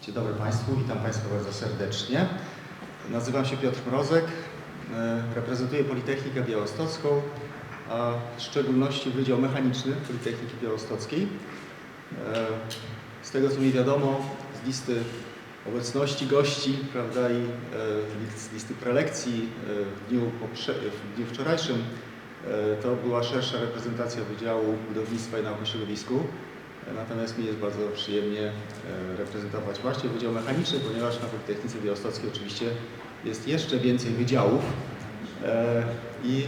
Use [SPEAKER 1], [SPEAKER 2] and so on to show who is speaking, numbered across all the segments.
[SPEAKER 1] Dzień dobry Państwu, witam Państwa bardzo serdecznie. Nazywam się Piotr Mrozek, reprezentuję Politechnikę Białostocką, a w szczególności Wydział Mechaniczny Politechniki Białostockiej. Z tego co mi wiadomo, z listy obecności gości, prawda, i z listy prelekcji w dniu wczorajszym, to była szersza reprezentacja Wydziału Budownictwa i Nauk o Środowisku. Natomiast mi jest bardzo przyjemnie reprezentować właśnie Wydział Mechaniczny, ponieważ na Politechnice Białostockiej oczywiście jest jeszcze więcej wydziałów i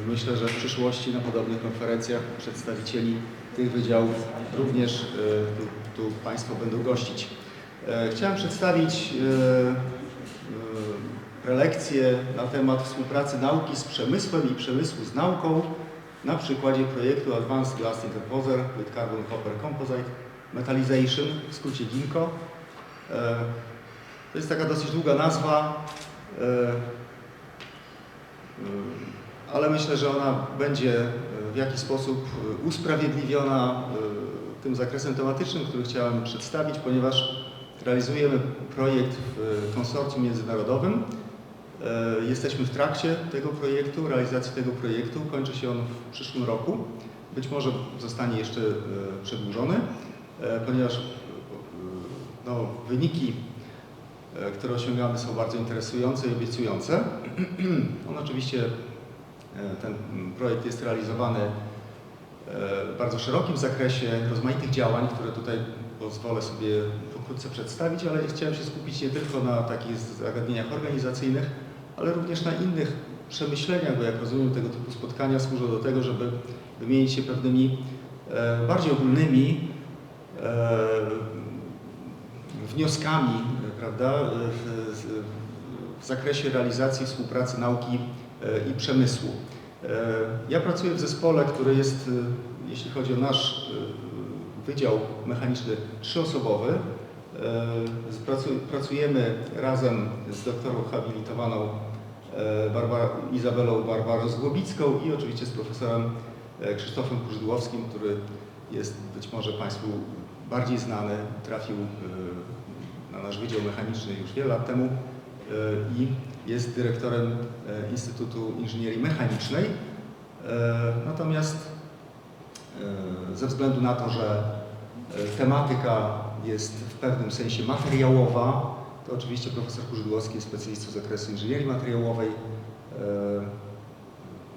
[SPEAKER 1] myślę, że w przyszłości na podobnych konferencjach przedstawicieli tych wydziałów również tu Państwo będą gościć. Chciałem przedstawić prelekcję na temat współpracy nauki z przemysłem i przemysłu z nauką na przykładzie projektu Advanced Glass Interposer with Carbon Copper Composite Metallization, w skrócie GIMCO. To jest taka dosyć długa nazwa, ale myślę, że ona będzie w jakiś sposób usprawiedliwiona tym zakresem tematycznym, który chciałem przedstawić, ponieważ realizujemy projekt w konsorcjum międzynarodowym. Jesteśmy w trakcie tego projektu, realizacji tego projektu. Kończy się on w przyszłym roku. Być może zostanie jeszcze przedłużony, ponieważ wyniki, które osiągamy, są bardzo interesujące i obiecujące. Oczywiście ten projekt jest realizowany w bardzo szerokim zakresie rozmaitych działań, które tutaj pozwolę sobie pokrótce przedstawić, ale chciałem się skupić nie tylko na takich zagadnieniach organizacyjnych, ale również na innych przemyśleniach, bo jak rozumiem, tego typu spotkania służą do tego, żeby wymienić się pewnymi bardziej ogólnymi wnioskami, prawda, w zakresie realizacji współpracy nauki i przemysłu. Ja pracuję w zespole, który jest, jeśli chodzi o nasz Wydział Mechaniczny, trzyosobowy. Pracujemy razem z doktorą habilitowaną Izabelą Barbarą-Złobicką i oczywiście z profesorem Krzysztofem Kurzydłowskim, który jest być może Państwu bardziej znany, trafił na nasz Wydział Mechaniczny już wiele lat temu i jest dyrektorem Instytutu Inżynierii Mechanicznej. Natomiast ze względu na to, że tematyka jest w pewnym sensie materiałowa, to oczywiście profesor Kurzydłowski jest specjalistą z zakresu inżynierii materiałowej,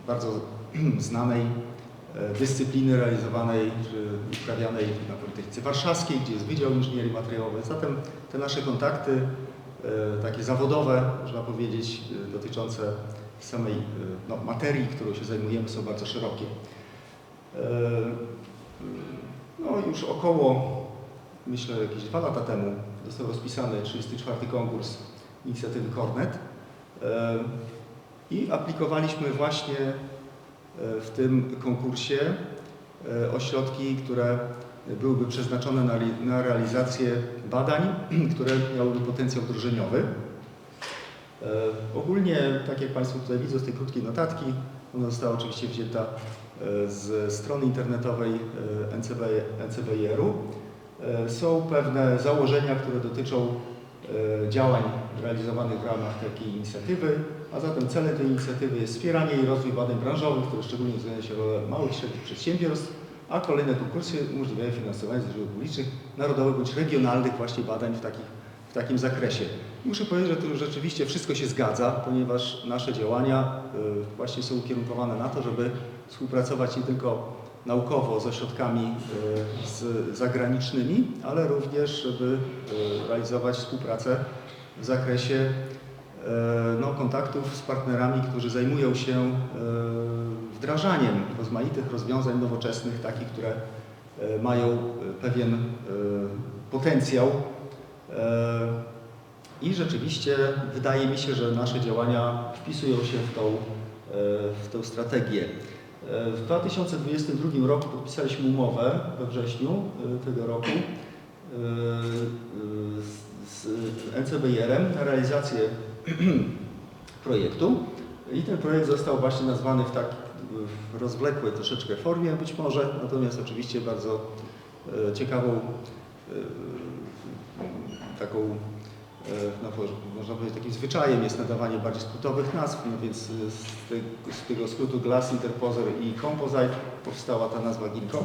[SPEAKER 1] bardzo znanej dyscypliny realizowanej czy uprawianej na Politechnice Warszawskiej, gdzie jest Wydział Inżynierii Materiałowej. Zatem te nasze kontakty, takie zawodowe, można powiedzieć, dotyczące samej materii, którą się zajmujemy, są bardzo szerokie. Już około, myślę, jakieś 2 lata temu został rozpisany 34. konkurs inicjatywy Cornet i aplikowaliśmy właśnie w tym konkursie o środki, które byłyby przeznaczone na realizację badań, które miałyby potencjał wdrożeniowy. Ogólnie, tak jak Państwo tutaj widzą z tej krótkiej notatki, ona została oczywiście wzięta z strony internetowej NCBR-u. Są pewne założenia, które dotyczą działań realizowanych w ramach takiej inicjatywy, a zatem celem tej inicjatywy jest wspieranie i rozwój badań branżowych, które szczególnie uwzględnia się rolę małych i średnich przedsiębiorstw, a kolejne konkursy umożliwiają finansowanie ze źródeł publicznych, narodowych bądź regionalnych właśnie badań w takim zakresie. Muszę powiedzieć, że to rzeczywiście wszystko się zgadza, ponieważ nasze działania właśnie są ukierunkowane na to, żeby współpracować nie tylko naukowo z ośrodkami zagranicznymi, ale również, żeby realizować współpracę w zakresie kontaktów z partnerami, którzy zajmują się wdrażaniem rozmaitych rozwiązań nowoczesnych, takich, które mają pewien potencjał. I rzeczywiście wydaje mi się, że nasze działania wpisują się w tą strategię. W 2022 roku podpisaliśmy umowę we wrześniu tego roku z NCBR-em na realizację projektu i ten projekt został właśnie nazwany w rozwlekłej troszeczkę formie być może, natomiast oczywiście bardzo ciekawą taką no, można powiedzieć, takim zwyczajem jest nadawanie bardziej skrótowych nazw, no więc z tego skrótu Glass Interposer i Composite powstała ta nazwa Gilco.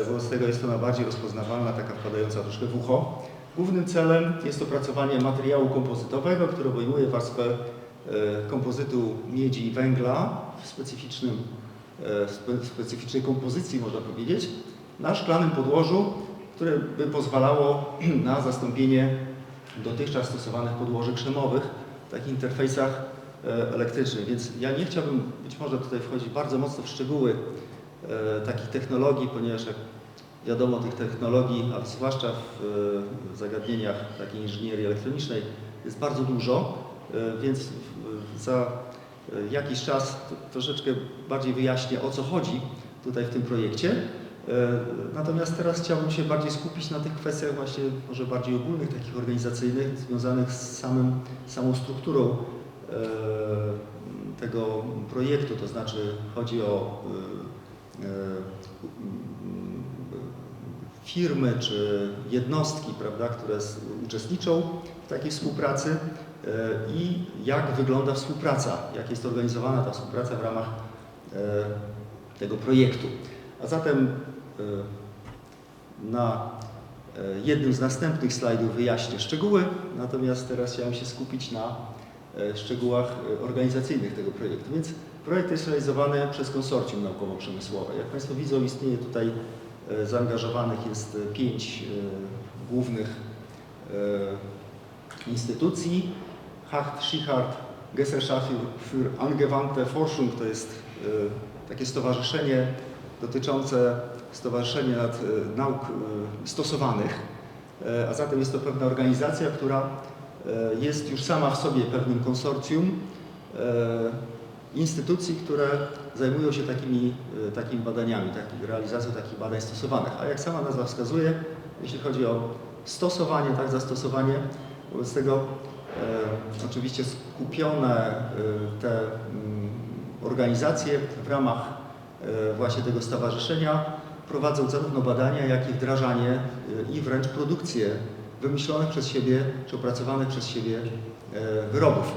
[SPEAKER 1] Wobec tego jest ona bardziej rozpoznawalna, taka wpadająca troszkę w ucho. Głównym celem jest opracowanie materiału kompozytowego, który obejmuje warstwę kompozytu miedzi i węgla w specyficznej kompozycji, można powiedzieć, na szklanym podłożu, które by pozwalało na zastąpienie dotychczas stosowanych podłożek krzemowych w takich interfejsach elektrycznych. Więc ja nie chciałbym być może tutaj wchodzić bardzo mocno w szczegóły takich technologii, ponieważ jak wiadomo, tych technologii, a zwłaszcza w zagadnieniach takiej inżynierii elektronicznej jest bardzo dużo, więc za jakiś czas troszeczkę bardziej wyjaśnię, o co chodzi tutaj w tym projekcie. Natomiast teraz chciałbym się bardziej skupić na tych kwestiach właśnie może bardziej ogólnych, takich organizacyjnych, związanych z samą strukturą tego projektu, to znaczy chodzi o firmy czy jednostki, prawda, które uczestniczą w takiej współpracy i jak wygląda współpraca, jak jest organizowana ta współpraca w ramach tego projektu. A zatem na jednym z następnych slajdów wyjaśnię szczegóły, natomiast teraz chciałem się skupić na szczegółach organizacyjnych tego projektu. Więc projekt jest realizowany przez konsorcjum naukowo-przemysłowe. Jak Państwo widzą, istnieje tutaj zaangażowanych jest 5 głównych instytucji. Hart, Schichart, Gesellschaft für angewandte Forschung to jest takie stowarzyszenie dotyczące nauk stosowanych, a zatem jest to pewna organizacja, która jest już sama w sobie pewnym konsorcjum instytucji, które zajmują się takimi badaniami, realizacją takich badań stosowanych. A jak sama nazwa wskazuje, jeśli chodzi o stosowanie, zastosowanie, wobec tego oczywiście skupione te organizacje w ramach właśnie tego stowarzyszenia prowadzą zarówno badania, jak i wdrażanie i wręcz produkcję wymyślonych przez siebie czy opracowanych przez siebie wyrobów.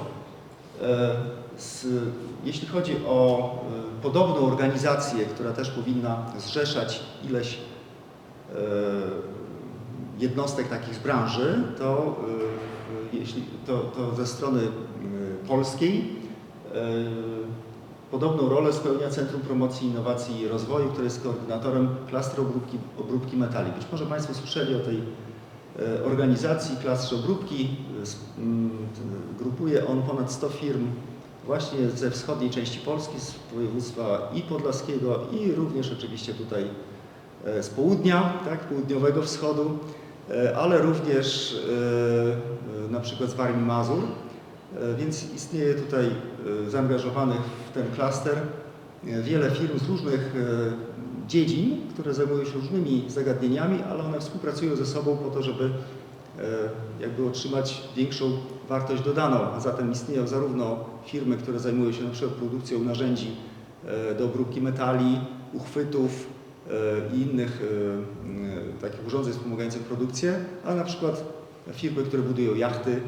[SPEAKER 1] Jeśli chodzi o podobną organizację, która też powinna zrzeszać ileś jednostek takich z branży, to ze strony polskiej podobną rolę spełnia Centrum Promocji Innowacji i Rozwoju, które jest koordynatorem klastru obróbki metali. Być może Państwo słyszeli o tej organizacji, klastrze obróbki. Grupuje on ponad 100 firm właśnie ze wschodniej części Polski, z województwa i podlaskiego, i również oczywiście tutaj z południa, południowego wschodu, ale również na przykład z Warmii i Mazur. Więc istnieje tutaj zaangażowanych w ten klaster wiele firm z różnych dziedzin, które zajmują się różnymi zagadnieniami, ale one współpracują ze sobą po to, żeby jakby otrzymać większą wartość dodaną. A zatem istnieją zarówno firmy, które zajmują się na przykład produkcją narzędzi do obróbki metali, uchwytów i innych takich urządzeń wspomagających produkcję, a na przykład firmy, które budują jachty,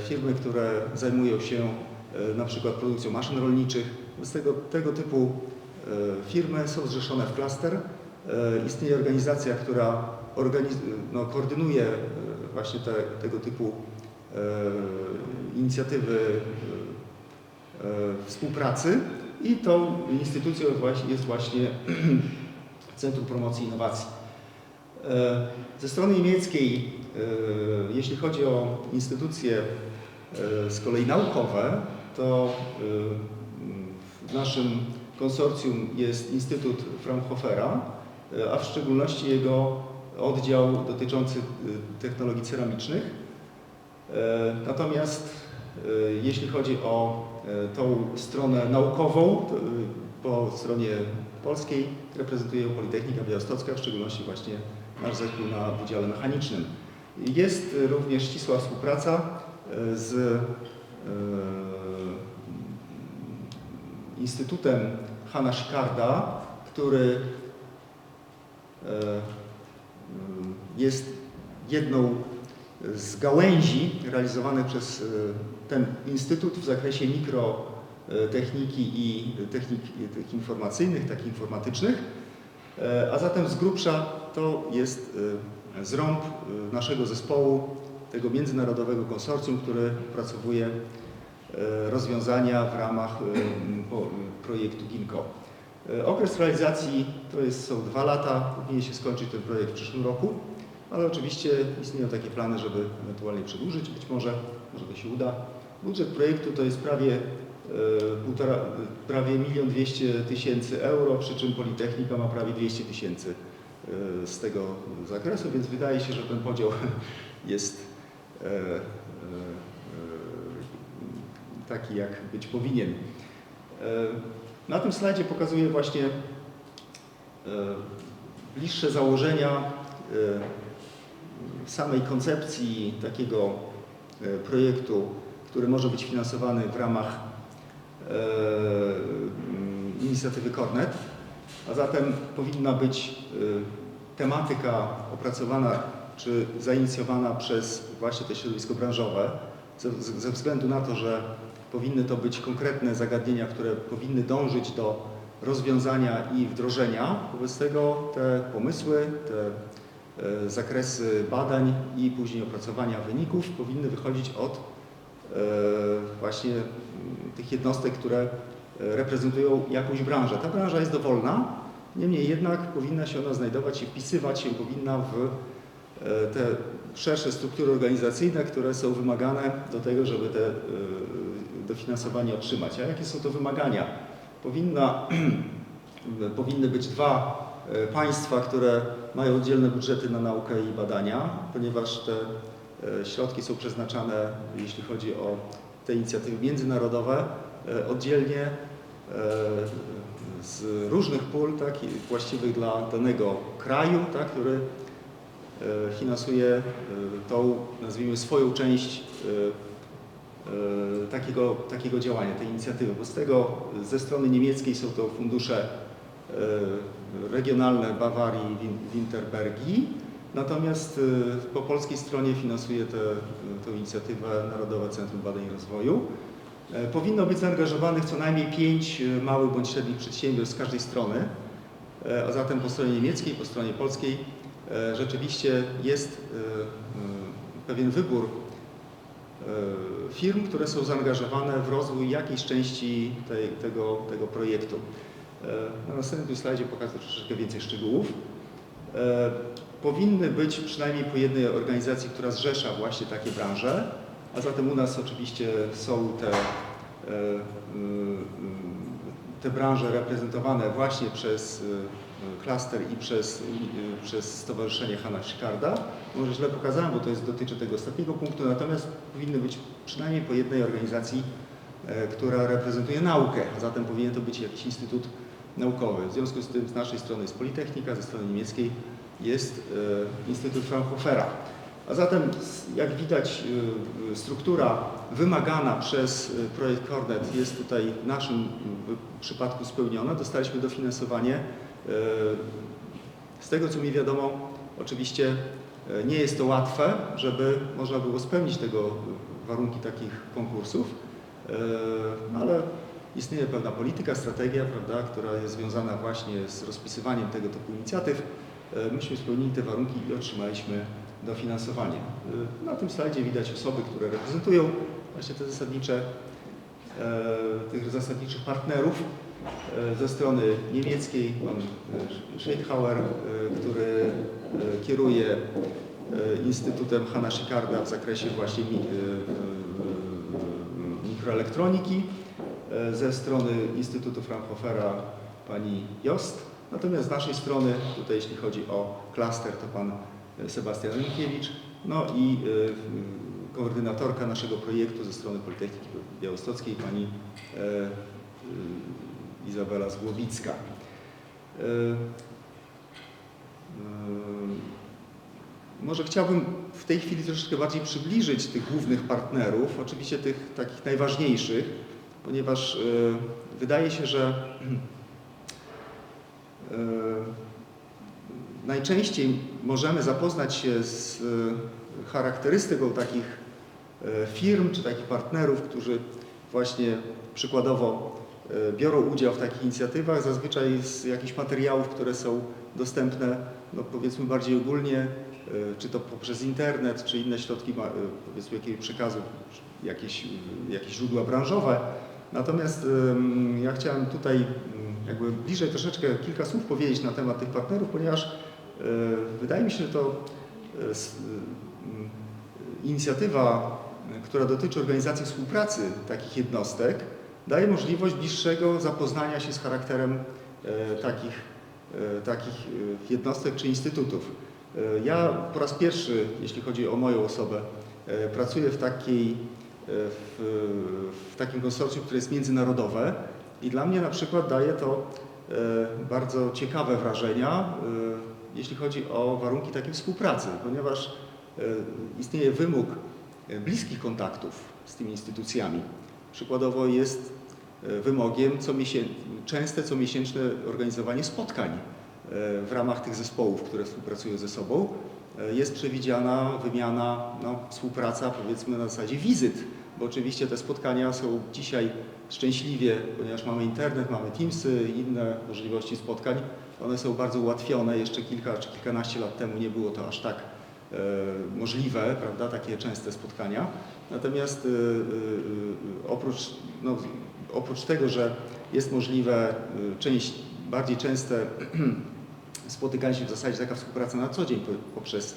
[SPEAKER 1] firmy, które zajmują się na przykład produkcją maszyn rolniczych. Z tego typu firmy są zrzeszone w klaster. Istnieje organizacja, która koordynuje właśnie tego typu inicjatywy współpracy i tą instytucją jest właśnie Centrum Promocji Innowacji. Ze strony niemieckiej, jeśli chodzi o instytucje z kolei naukowe, to w naszym konsorcjum jest Instytut Fraunhofera, a w szczególności jego oddział dotyczący technologii ceramicznych. Natomiast jeśli chodzi o tą stronę naukową, po stronie polskiej reprezentuje Politechnika Białostocka, w szczególności właśnie nasz zespół na Wydziale Mechanicznym. Jest również ścisła współpraca z Instytutem Hanna Schikarda, który jest jedną z gałęzi realizowanych przez ten instytut w zakresie mikrotechniki i technik informacyjnych, takich informatycznych, a zatem z grubsza to jest zrąb naszego zespołu, tego międzynarodowego konsorcjum, które opracowuje rozwiązania w ramach projektu GINCO. Okres realizacji są 2 lata, powinien się skończyć ten projekt w przyszłym roku, ale oczywiście istnieją takie plany, żeby ewentualnie przedłużyć, być może to się uda. Budżet projektu to jest prawie 1 200 000 euro, przy czym Politechnika ma prawie 200 000 z tego zakresu, więc wydaje się, że ten podział jest taki, jak być powinien. Na tym slajdzie pokazuję właśnie bliższe założenia samej koncepcji takiego projektu, który może być finansowany w ramach inicjatywy Cornet, a zatem powinna być tematyka opracowana czy zainicjowana przez właśnie te środowisko branżowe, ze względu na to, że powinny to być konkretne zagadnienia, które powinny dążyć do rozwiązania i wdrożenia. Wobec tego te pomysły, te zakresy badań i później opracowania wyników powinny wychodzić od właśnie tych jednostek, które reprezentują jakąś branżę. Ta branża jest dowolna, niemniej jednak powinna się ona znajdować i wpisywać się powinna w te szersze struktury organizacyjne, które są wymagane do tego, żeby te dofinansowanie otrzymać. A jakie są to wymagania? Powinny być 2 państwa, które mają oddzielne budżety na naukę i badania, ponieważ te środki są przeznaczane, jeśli chodzi o te inicjatywy międzynarodowe, oddzielnie z różnych pól, tak, właściwych dla danego kraju, tak, który finansuje tą, nazwijmy, swoją część takiego działania, tej inicjatywy. Bo z tego ze strony niemieckiej są to fundusze regionalne Bawarii, Winterbergii, natomiast po polskiej stronie finansuje tę inicjatywę Narodowe Centrum Badań i Rozwoju. Powinno być zaangażowanych co najmniej 5 małych bądź średnich przedsiębiorstw z każdej strony, a zatem po stronie niemieckiej, po stronie polskiej rzeczywiście jest pewien wybór firm, które są zaangażowane w rozwój jakiejś części tego projektu. Na następnym slajdzie pokażę troszeczkę więcej szczegółów. Powinny być przynajmniej po jednej organizacji, która zrzesza właśnie takie branże, a zatem u nas oczywiście są te branże reprezentowane właśnie przez klaster i przez Stowarzyszenie Hanna Szykarda. Może źle pokazałem, bo to dotyczy tego ostatniego punktu, natomiast powinny być przynajmniej po jednej organizacji, która reprezentuje naukę, a zatem powinien to być jakiś instytut naukowy. W związku z tym z naszej strony jest Politechnika, ze strony niemieckiej jest Instytut Fraunhofera. A zatem, jak widać, struktura wymagana przez projekt Cornet jest tutaj w naszym przypadku spełniona. Dostaliśmy dofinansowanie. Z tego, co mi wiadomo, oczywiście nie jest to łatwe, żeby można było spełnić warunki takich konkursów, ale istnieje pewna polityka, strategia, prawda, która jest związana właśnie z rozpisywaniem tego typu inicjatyw. Myśmy spełnili te warunki i otrzymaliśmy dofinansowanie. Na tym slajdzie widać osoby, które reprezentują właśnie tych zasadniczych partnerów. Ze strony niemieckiej pan Scheidhauer, który kieruje Instytutem Hanna Szykarda w zakresie właśnie mikroelektroniki. Ze strony Instytutu Fraunhofera pani Jost. Natomiast z naszej strony, tutaj jeśli chodzi o klaster, to pan Sebastian Rynkiewicz, no i koordynatorka naszego projektu ze strony Politechniki Białostockiej, pani Izabela Zgłowicka. Może chciałbym w tej chwili troszeczkę bardziej przybliżyć tych głównych partnerów, oczywiście tych takich najważniejszych, ponieważ wydaje się, że najczęściej możemy zapoznać się z charakterystyką takich firm czy takich partnerów, którzy właśnie przykładowo biorą udział w takich inicjatywach, zazwyczaj z jakichś materiałów, które są dostępne, no powiedzmy bardziej ogólnie, czy to poprzez internet, czy inne środki, powiedzmy jakiegoś przekazu, jakieś źródła branżowe. Natomiast ja chciałem tutaj jakby bliżej troszeczkę kilka słów powiedzieć na temat tych partnerów, ponieważ wydaje mi się, że to inicjatywa, która dotyczy organizacji współpracy takich jednostek, daje możliwość bliższego zapoznania się z charakterem takich jednostek czy instytutów. Ja po raz pierwszy, jeśli chodzi o moją osobę, pracuję w takim konsorcjum, które jest międzynarodowe i dla mnie na przykład daje to bardzo ciekawe wrażenia, jeśli chodzi o warunki takiej współpracy, ponieważ istnieje wymóg bliskich kontaktów z tymi instytucjami. Przykładowo jest wymogiem częste, comiesięczne organizowanie spotkań w ramach tych zespołów, które współpracują ze sobą. Jest przewidziana wymiana, współpraca powiedzmy na zasadzie wizyt, bo oczywiście te spotkania są dzisiaj szczęśliwie, ponieważ mamy internet, mamy Teamsy i inne możliwości spotkań, one są bardzo ułatwione. Jeszcze kilka czy kilkanaście lat temu nie było to aż tak możliwe, prawda, takie częste spotkania. Natomiast oprócz tego, że jest możliwe bardziej częste spotykanie się, w zasadzie taka współpraca na co dzień poprzez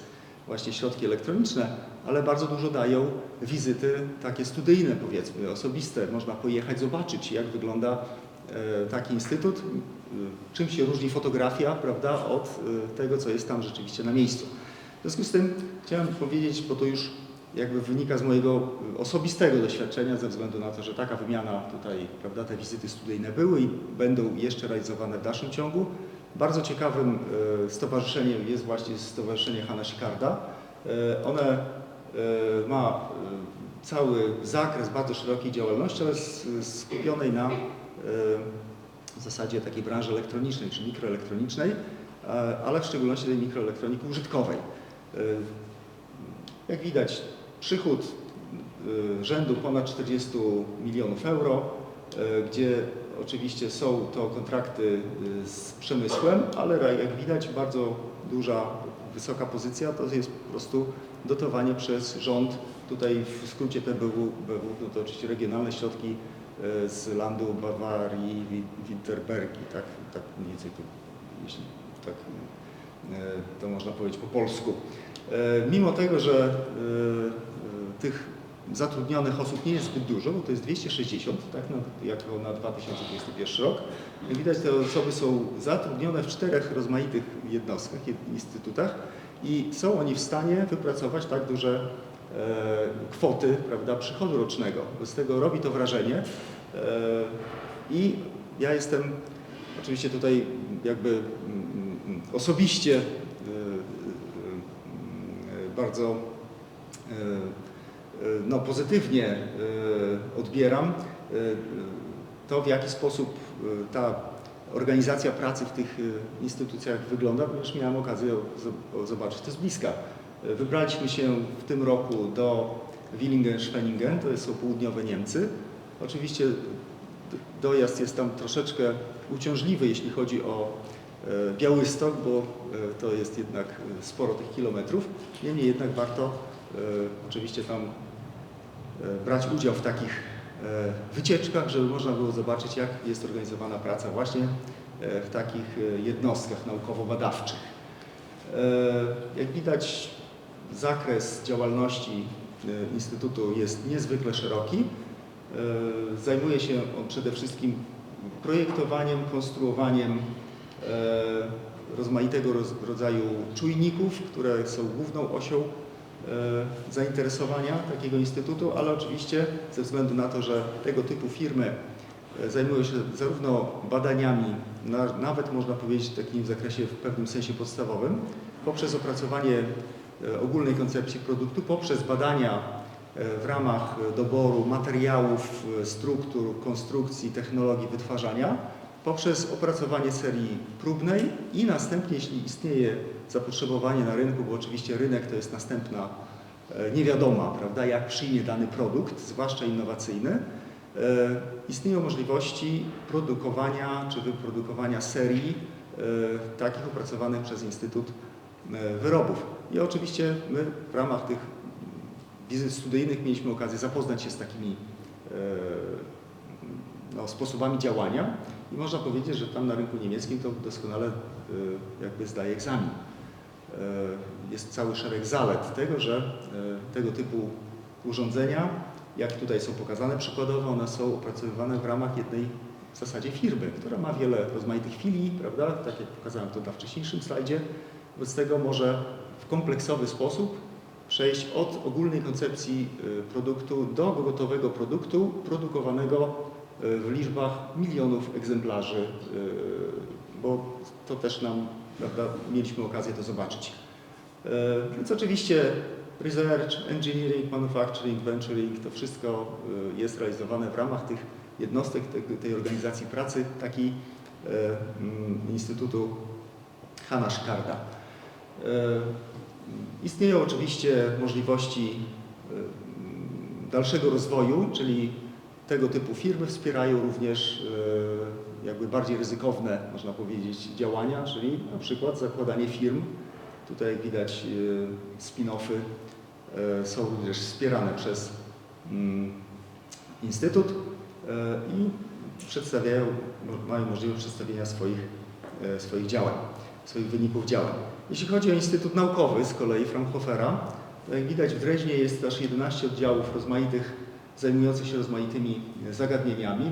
[SPEAKER 1] właśnie środki elektroniczne, ale bardzo dużo dają wizyty takie studyjne, powiedzmy, osobiste. Można pojechać, zobaczyć, jak wygląda taki instytut, czym się różni fotografia, prawda, od tego, co jest tam rzeczywiście na miejscu. W związku z tym chciałem powiedzieć, bo to już jakby wynika z mojego osobistego doświadczenia, ze względu na to, że taka wymiana tutaj, prawda, te wizyty studyjne były i będą jeszcze realizowane w dalszym ciągu. Bardzo ciekawym stowarzyszeniem jest właśnie Stowarzyszenie Hanna Sikarda. One ma cały zakres bardzo szerokiej działalności, ale skupionej na w zasadzie takiej branży elektronicznej czy mikroelektronicznej, ale w szczególności tej mikroelektroniki użytkowej. Jak widać, przychód rzędu ponad 40 milionów euro, gdzie oczywiście są to kontrakty z przemysłem, ale jak widać bardzo duża, wysoka pozycja to jest po prostu dotowanie przez rząd. Tutaj w skrócie TBW, no to oczywiście regionalne środki z landu Bawarii, Witterbergi, tak mniej więcej to, jeśli tak to można powiedzieć po polsku. Mimo tego, że tych zatrudnionych osób nie jest zbyt dużo, bo to jest 260, tak, jako na 2021 rok. Jak widać, te osoby są zatrudnione w 4 rozmaitych jednostkach, instytutach i są oni w stanie wypracować tak duże kwoty, prawda, przychodu rocznego. Z tego robi to wrażenie i ja jestem oczywiście tutaj jakby osobiście bardzo pozytywnie odbieram to, w jaki sposób ta organizacja pracy w tych instytucjach wygląda, ponieważ miałem okazję zobaczyć to z bliska. Wybraliśmy się w tym roku do Villingen-Schwenningen, to są południowe Niemcy. Oczywiście dojazd jest tam troszeczkę uciążliwy, jeśli chodzi o Białystok, bo to jest jednak sporo tych kilometrów. Niemniej jednak warto oczywiście tam brać udział w takich wycieczkach, żeby można było zobaczyć, jak jest organizowana praca właśnie w takich jednostkach naukowo-badawczych. Jak widać, zakres działalności Instytutu jest niezwykle szeroki. Zajmuje się on przede wszystkim projektowaniem, konstruowaniem rozmaitego rodzaju czujników, które są główną osią zainteresowania takiego instytutu, ale oczywiście ze względu na to, że tego typu firmy zajmują się zarówno badaniami, nawet można powiedzieć takim w zakresie w pewnym sensie podstawowym, poprzez opracowanie ogólnej koncepcji produktu, poprzez badania w ramach doboru materiałów, struktur, konstrukcji, technologii wytwarzania, poprzez opracowanie serii próbnej i następnie, jeśli istnieje zapotrzebowanie na rynku, bo oczywiście rynek to jest następna niewiadoma, prawda, jak przyjmie dany produkt, zwłaszcza innowacyjny, istnieją możliwości produkowania czy wyprodukowania serii takich opracowanych przez Instytut wyrobów. I oczywiście my w ramach tych wizyt studyjnych mieliśmy okazję zapoznać się z takimi sposobami działania i można powiedzieć, że tam na rynku niemieckim to doskonale jakby zdaje egzamin. Jest cały szereg zalet tego, że tego typu urządzenia, jak tutaj są pokazane przykładowo, one są opracowywane w ramach jednej w zasadzie firmy, która ma wiele rozmaitych filii, prawda, tak jak pokazałem to na wcześniejszym slajdzie. Wobec tego może w kompleksowy sposób przejść od ogólnej koncepcji produktu do gotowego produktu produkowanego w liczbach milionów egzemplarzy, bo to też nam, prawda, mieliśmy okazję to zobaczyć. Więc oczywiście research, engineering, manufacturing, venturing, to wszystko jest realizowane w ramach tych jednostek, tej organizacji pracy, takiej Instytutu Hanna Szykarda. Istnieją oczywiście możliwości dalszego rozwoju, czyli tego typu firmy wspierają również jakby bardziej ryzykowne, można powiedzieć, działania, czyli na przykład zakładanie firm. Tutaj jak widać spin-offy są również wspierane przez Instytut i mają możliwość przedstawienia swoich działań, swoich wyników działań. Jeśli chodzi o Instytut Naukowy z kolei Fraunhofera, to jak widać w Dreźnie jest aż 11 oddziałów rozmaitych, zajmujących się rozmaitymi zagadnieniami.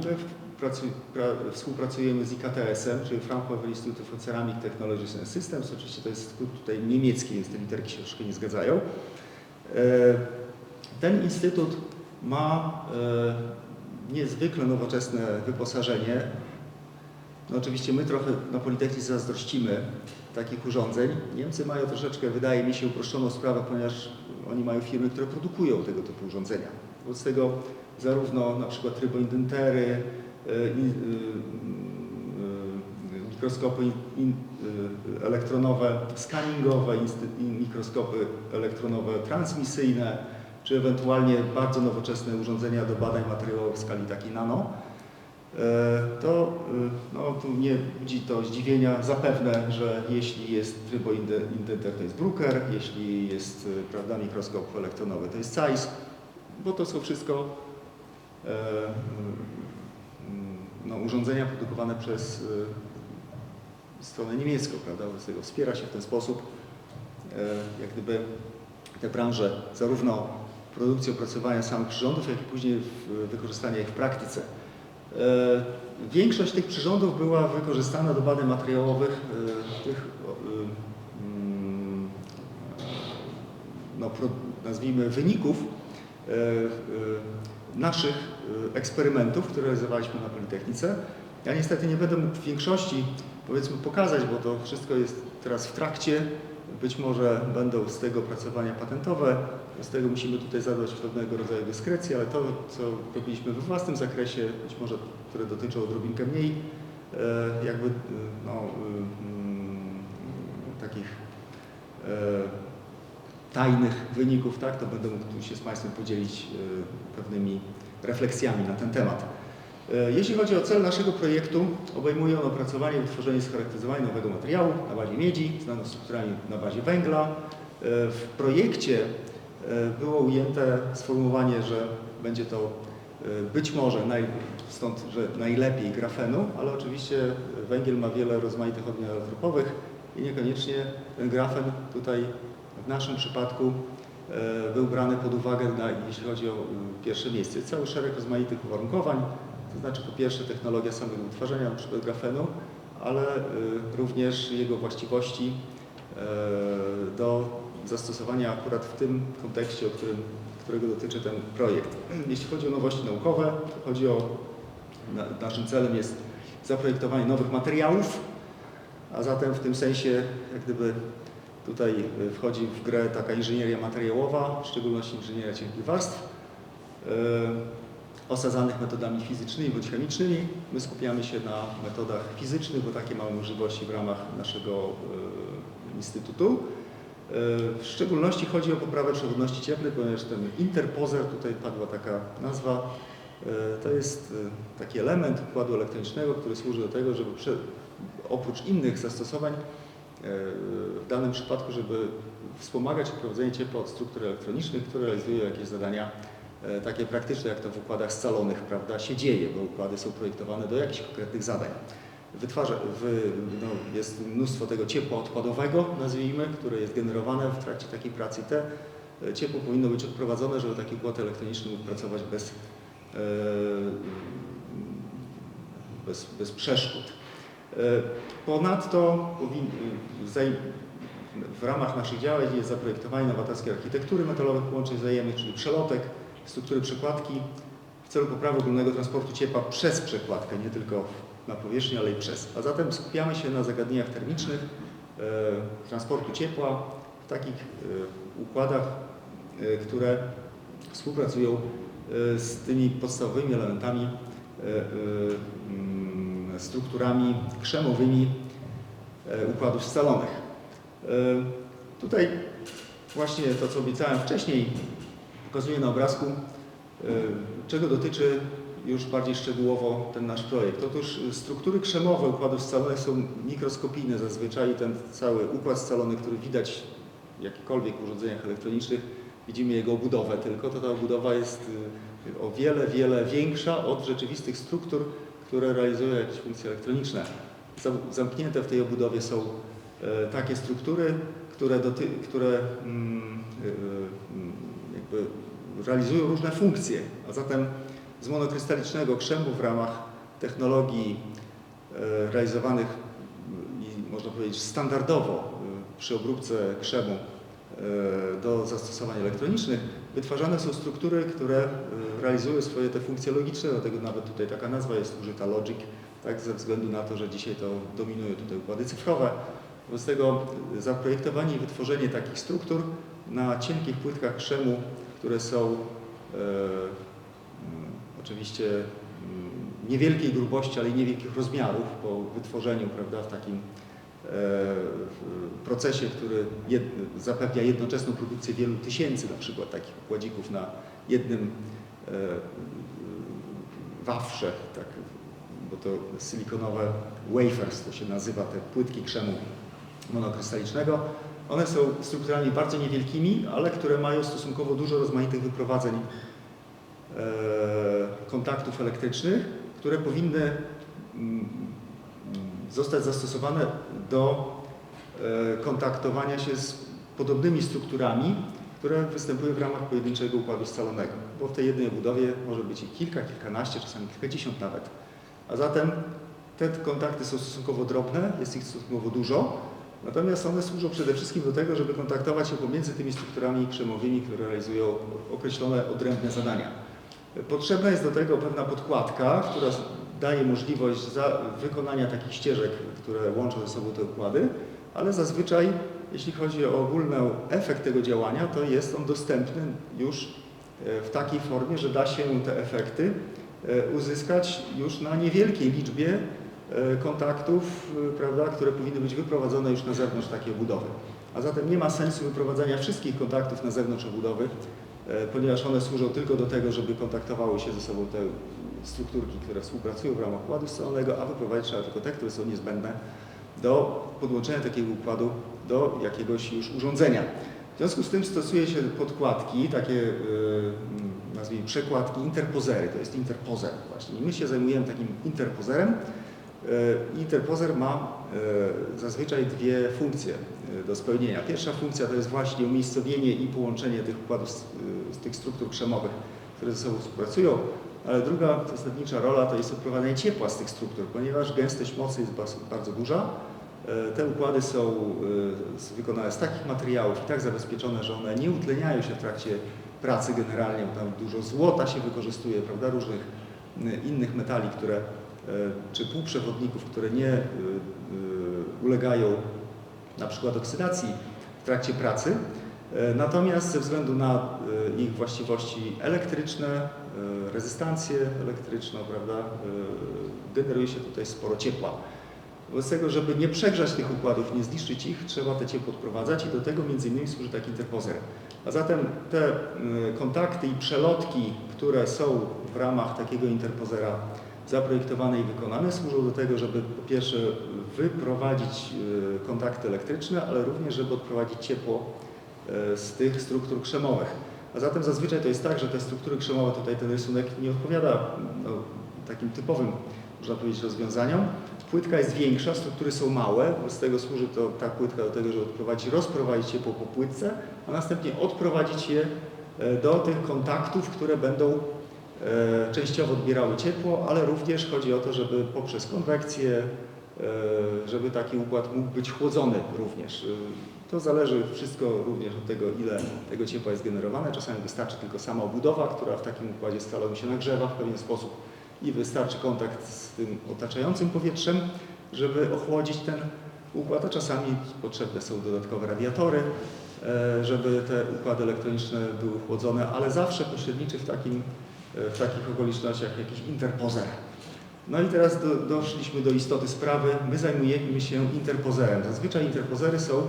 [SPEAKER 1] My współpracujemy z IKTS-em, czyli Fraunhofer Institute for Ceramic Technologies and Systems. Oczywiście to jest skrót tutaj niemiecki, więc te literki się troszkę nie zgadzają. Ten instytut ma niezwykle nowoczesne wyposażenie. No oczywiście my trochę na Politechnice zazdrościmy takich urządzeń. Niemcy mają troszeczkę, wydaje mi się, uproszczoną sprawę, ponieważ oni mają firmy, które produkują tego typu urządzenia. Wobec tego zarówno na przykład tryboindentery, mikroskopy elektronowe, scanningowe, mikroskopy elektronowe transmisyjne, czy ewentualnie bardzo nowoczesne urządzenia do badań materiałowych w skali takiej nano, to tu nie budzi to zdziwienia zapewne, że jeśli jest tryboindenter, to jest Bruker, jeśli jest, prawda, mikroskop elektronowy, to jest Zeiss, bo to są wszystko urządzenia produkowane przez stronę niemiecką, prawda? Wobec tego wspiera się w ten sposób jak gdyby tę branżę, zarówno produkcji opracowania samych przyrządów, jak i później wykorzystania ich w praktyce. Większość tych przyrządów była wykorzystana do badań materiałowych tych nazwijmy wyników naszych eksperymentów, które realizowaliśmy na Politechnice. Ja niestety nie będę mógł w większości, powiedzmy, pokazać, bo to wszystko jest teraz w trakcie. Być może będą z tego opracowania patentowe, z tego musimy tutaj zadać pewnego rodzaju dyskrecję, ale to, co robiliśmy we własnym zakresie, być może, które dotyczą odrobinkę mniej jakby takich tajnych wyników, tak, to będę mógł tu się z Państwem podzielić pewnymi refleksjami na ten temat. Jeśli chodzi o cel naszego projektu, obejmuje on opracowanie i wytworzenie i scharakteryzowanie nowego materiału na bazie miedzi z nanostrukturami na bazie węgla. W projekcie było ujęte sformułowanie, że będzie to być może, stąd, że najlepiej grafenu, ale oczywiście węgiel ma wiele rozmaitych odmian allotropowych i niekoniecznie ten grafen tutaj w naszym przypadku był brany pod uwagę, jeśli chodzi o pierwsze miejsce. Cały szereg rozmaitych uwarunkowań, to znaczy po pierwsze technologia samego wytwarzania np. grafenu, ale również jego właściwości do zastosowania akurat w tym kontekście, którego dotyczy ten projekt. Jeśli chodzi o nowości naukowe, to chodzi o, naszym celem jest zaprojektowanie nowych materiałów, a zatem w tym sensie jak gdyby tutaj wchodzi w grę taka inżynieria materiałowa, w szczególności inżynieria cienkich warstw. osadzanych metodami fizycznymi bądź chemicznymi. My skupiamy się na metodach fizycznych, bo takie mamy możliwości w ramach naszego instytutu. W szczególności chodzi o poprawę przewodności cieplnej, ponieważ ten interposer, tutaj padła taka nazwa, to jest taki element układu elektronicznego, który służy do tego, żeby oprócz innych zastosowań w danym przypadku, żeby wspomagać prowadzenie ciepła od struktur elektronicznych, które realizują jakieś zadania takie praktyczne, jak to w układach scalonych, prawda, się dzieje, bo układy są projektowane do jakichś konkretnych zadań. Jest mnóstwo tego ciepła odpadowego, nazwijmy, które jest generowane w trakcie takiej pracy. Te ciepło powinno być odprowadzone, żeby taki układ elektroniczny mógł pracować bez przeszkód. Ponadto w ramach naszych działań jest zaprojektowanie nowatorskiej architektury metalowych połączeń wzajemnych, czyli przelotek, struktury przekładki w celu poprawy ogólnego transportu ciepła przez przekładkę, nie tylko na powierzchni, ale i przez. A zatem skupiamy się na zagadnieniach termicznych, transportu ciepła w takich układach, które współpracują z tymi podstawowymi elementami, strukturami krzemowymi układów scalonych. Tutaj właśnie to, co obiecałem wcześniej, pokazuję na obrazku, czego dotyczy już bardziej szczegółowo ten nasz projekt. Otóż struktury krzemowe układów scalonych są mikroskopijne zazwyczaj. Ten cały układ scalony, który widać w jakichkolwiek urządzeniach elektronicznych, widzimy jego obudowę, tylko to ta obudowa jest o wiele, wiele większa od rzeczywistych struktur, które realizują jakieś funkcje elektroniczne. Zamknięte w tej obudowie są takie struktury, które jakby realizują różne funkcje, a zatem z monokrystalicznego krzemu w ramach technologii realizowanych i można powiedzieć standardowo przy obróbce krzemu do zastosowań elektronicznych wytwarzane są struktury, które realizują swoje te funkcje logiczne, dlatego nawet tutaj taka nazwa jest użyta logic, tak, ze względu na to, że dzisiaj to dominują tutaj układy cyfrowe. Wobec tego zaprojektowanie i wytworzenie takich struktur na cienkich płytkach krzemu, które są oczywiście niewielkiej grubości, ale i niewielkich rozmiarów po wytworzeniu, prawda, w takim procesie, który zapewnia jednoczesną produkcję wielu tysięcy na przykład takich układzików na jednym wafrze, tak, bo to silikonowe wafers to się nazywa, te płytki krzemu monokrystalicznego. One są strukturami bardzo niewielkimi, ale które mają stosunkowo dużo rozmaitych wyprowadzeń kontaktów elektrycznych, które powinny zostać zastosowane do kontaktowania się z podobnymi strukturami, które występują w ramach pojedynczego układu scalonego, bo w tej jednej obudowie może być ich kilka, kilkanaście, czasami kilkadziesiąt nawet. A zatem te kontakty są stosunkowo drobne, jest ich stosunkowo dużo, natomiast one służą przede wszystkim do tego, żeby kontaktować się pomiędzy tymi strukturami krzemowymi, które realizują określone odrębne zadania. Potrzebna jest do tego pewna podkładka, która daje możliwość wykonania takich ścieżek, które łączą ze sobą te układy, ale zazwyczaj, jeśli chodzi o ogólny efekt tego działania, to jest on dostępny już w takiej formie, że da się te efekty uzyskać już na niewielkiej liczbie kontaktów, prawda, które powinny być wyprowadzone już na zewnątrz takiej obudowy. A zatem nie ma sensu wyprowadzania wszystkich kontaktów na zewnątrz obudowy, ponieważ one służą tylko do tego, żeby kontaktowały się ze sobą te strukturki, które współpracują w ramach układu scalonego, a wyprowadzić trzeba tylko te, które są niezbędne do podłączenia takiego układu do jakiegoś już urządzenia. W związku z tym stosuje się podkładki, takie nazwijmy przekładki, interpozery. To jest interpozer właśnie. I my się zajmujemy takim interpozerem. Interpozer ma zazwyczaj dwie funkcje do spełnienia. Pierwsza funkcja to jest właśnie umiejscowienie i połączenie tych układów, tych struktur krzemowych, które ze sobą współpracują, ale druga zasadnicza rola to jest odprowadzanie ciepła z tych struktur, ponieważ gęstość mocy jest bardzo duża. Te układy są wykonane z takich materiałów i tak zabezpieczone, że one nie utleniają się w trakcie pracy generalnie, bo tam dużo złota się wykorzystuje, prawda, różnych innych metali, czy półprzewodników, które nie ulegają na przykład oksydacji w trakcie pracy. Natomiast ze względu na ich właściwości elektryczne, rezystancję elektryczną, prawda, generuje się tutaj sporo ciepła. Wobec tego, żeby nie przegrzać tych układów, nie zniszczyć ich, trzeba te ciepło odprowadzać i do tego między innymi służy taki interpozer. A zatem te kontakty i przelotki, które są w ramach takiego interpozera zaprojektowane i wykonane, służą do tego, żeby po pierwsze wyprowadzić kontakty elektryczne, ale również, żeby odprowadzić ciepło z tych struktur krzemowych. A zatem zazwyczaj to jest tak, że te struktury krzemowe, tutaj ten rysunek nie odpowiada takim typowym, można powiedzieć, rozwiązaniom. Płytka jest większa, struktury są małe, z tego służy to ta płytka do tego, żeby rozprowadzić ciepło po płytce, a następnie odprowadzić je do tych kontaktów, które będą częściowo odbierały ciepło, ale również chodzi o to, żeby poprzez konwekcję, żeby taki układ mógł być chłodzony również. To zależy wszystko również od tego, ile tego ciepła jest generowane. Czasami wystarczy tylko sama obudowa, która w takim układzie scalowym się nagrzewa w pewien sposób i wystarczy kontakt z tym otaczającym powietrzem, żeby ochłodzić ten układ, a czasami potrzebne są dodatkowe radiatory, żeby te układy elektroniczne były chłodzone, ale zawsze pośredniczy w takich okolicznościach jakiś interpozer. No i teraz doszliśmy do istoty sprawy. My zajmujemy się interpozerem. Zazwyczaj interpozery są,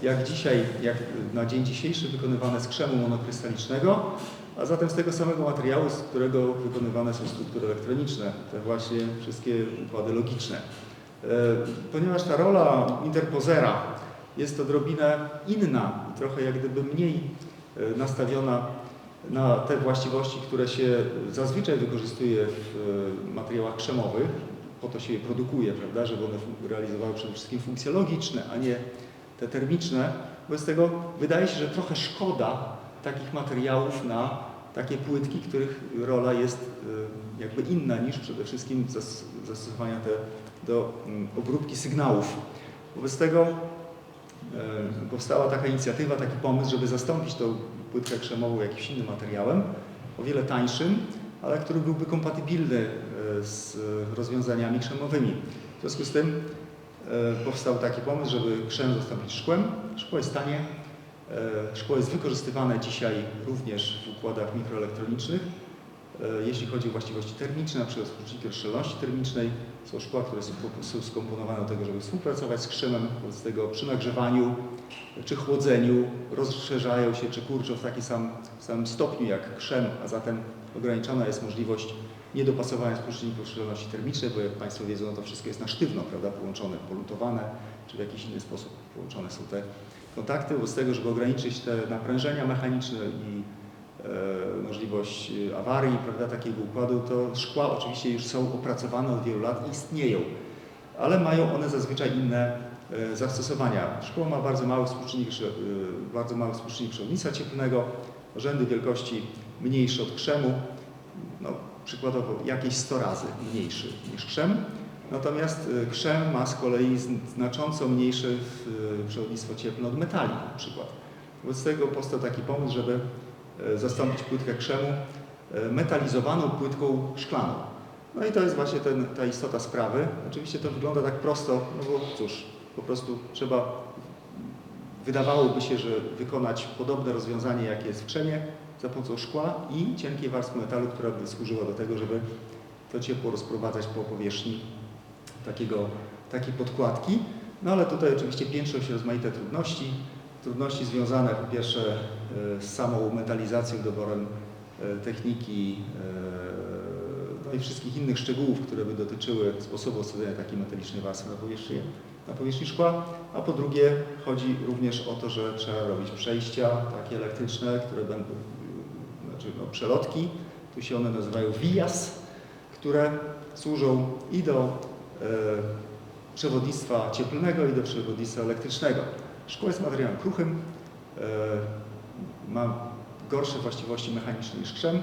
[SPEAKER 1] jak na dzień dzisiejszy, wykonywane z krzemu monokrystalicznego, a zatem z tego samego materiału, z którego wykonywane są struktury elektroniczne, te właśnie wszystkie układy logiczne. Ponieważ ta rola interpozera jest odrobinę inna i trochę jak gdyby mniej nastawiona na te właściwości, które się zazwyczaj wykorzystuje w materiałach krzemowych, po to się je produkuje, prawda, żeby one realizowały przede wszystkim funkcje logiczne, a nie te termiczne. Wobec tego wydaje się, że trochę szkoda takich materiałów na takie płytki, których rola jest jakby inna niż przede wszystkim zastosowania te do obróbki sygnałów. Wobec tego powstała taka inicjatywa, taki pomysł, żeby zastąpić tą płytkę krzemową jakimś innym materiałem, o wiele tańszym, ale który byłby kompatybilny z rozwiązaniami krzemowymi. W związku z tym powstał taki pomysł, żeby krzem zastąpić szkłem. Szkło jest tanie, szkło jest wykorzystywane dzisiaj również w układach mikroelektronicznych. Jeśli chodzi o właściwości termiczne, na przykład współczynniki rozszerzoności termicznej, są szkła, które są skomponowane do tego, żeby współpracować z krzemem, wobec tego przy nagrzewaniu czy chłodzeniu rozszerzają się czy kurczą w takim samym stopniu jak krzem, a zatem ograniczona jest możliwość niedopasowania współczynników rozszerzoności termicznej, bo jak Państwo wiedzą, no to wszystko jest na sztywno, prawda, połączone, polutowane, czy w jakiś inny sposób połączone są te kontakty. Wobec tego, żeby ograniczyć te naprężenia mechaniczne i możliwość awarii, prawda, takiego układu, to szkła oczywiście już są opracowane od wielu lat i istnieją, ale mają one zazwyczaj inne zastosowania. Szkło ma bardzo mały współczynnik przewodnictwa cieplnego, rzędy wielkości mniejsze od krzemu, no, przykładowo jakieś 100 razy mniejszy niż krzem, natomiast krzem ma z kolei znacząco mniejsze przewodnictwo cieplne od metali na przykład. Wobec tego powstał taki pomysł, żeby zastąpić płytkę krzemu metalizowaną płytką szklaną. No i to jest właśnie ta istota sprawy. Oczywiście to wygląda tak prosto, no bo cóż, po prostu wydawałoby się, że wykonać podobne rozwiązanie, jakie jest w krzemie, za pomocą szkła i cienkiej warstwy metalu, która by służyła do tego, żeby to ciepło rozprowadzać po powierzchni takiej podkładki. No ale tutaj oczywiście piętrzą się rozmaite trudności. Trudności związane po pierwsze z samą metalizacją, doborem techniki, no i wszystkich innych szczegółów, które by dotyczyły sposobu osadzenia takiej metalicznej warstwy na powierzchni szkła, a po drugie chodzi również o to, że trzeba robić przejścia takie elektryczne, które będą, przelotki, tu się one nazywają vijas, które służą i do przewodnictwa cieplnego i do przewodnictwa elektrycznego. Szkło jest materiałem kruchym, ma gorsze właściwości mechaniczne niż krzem.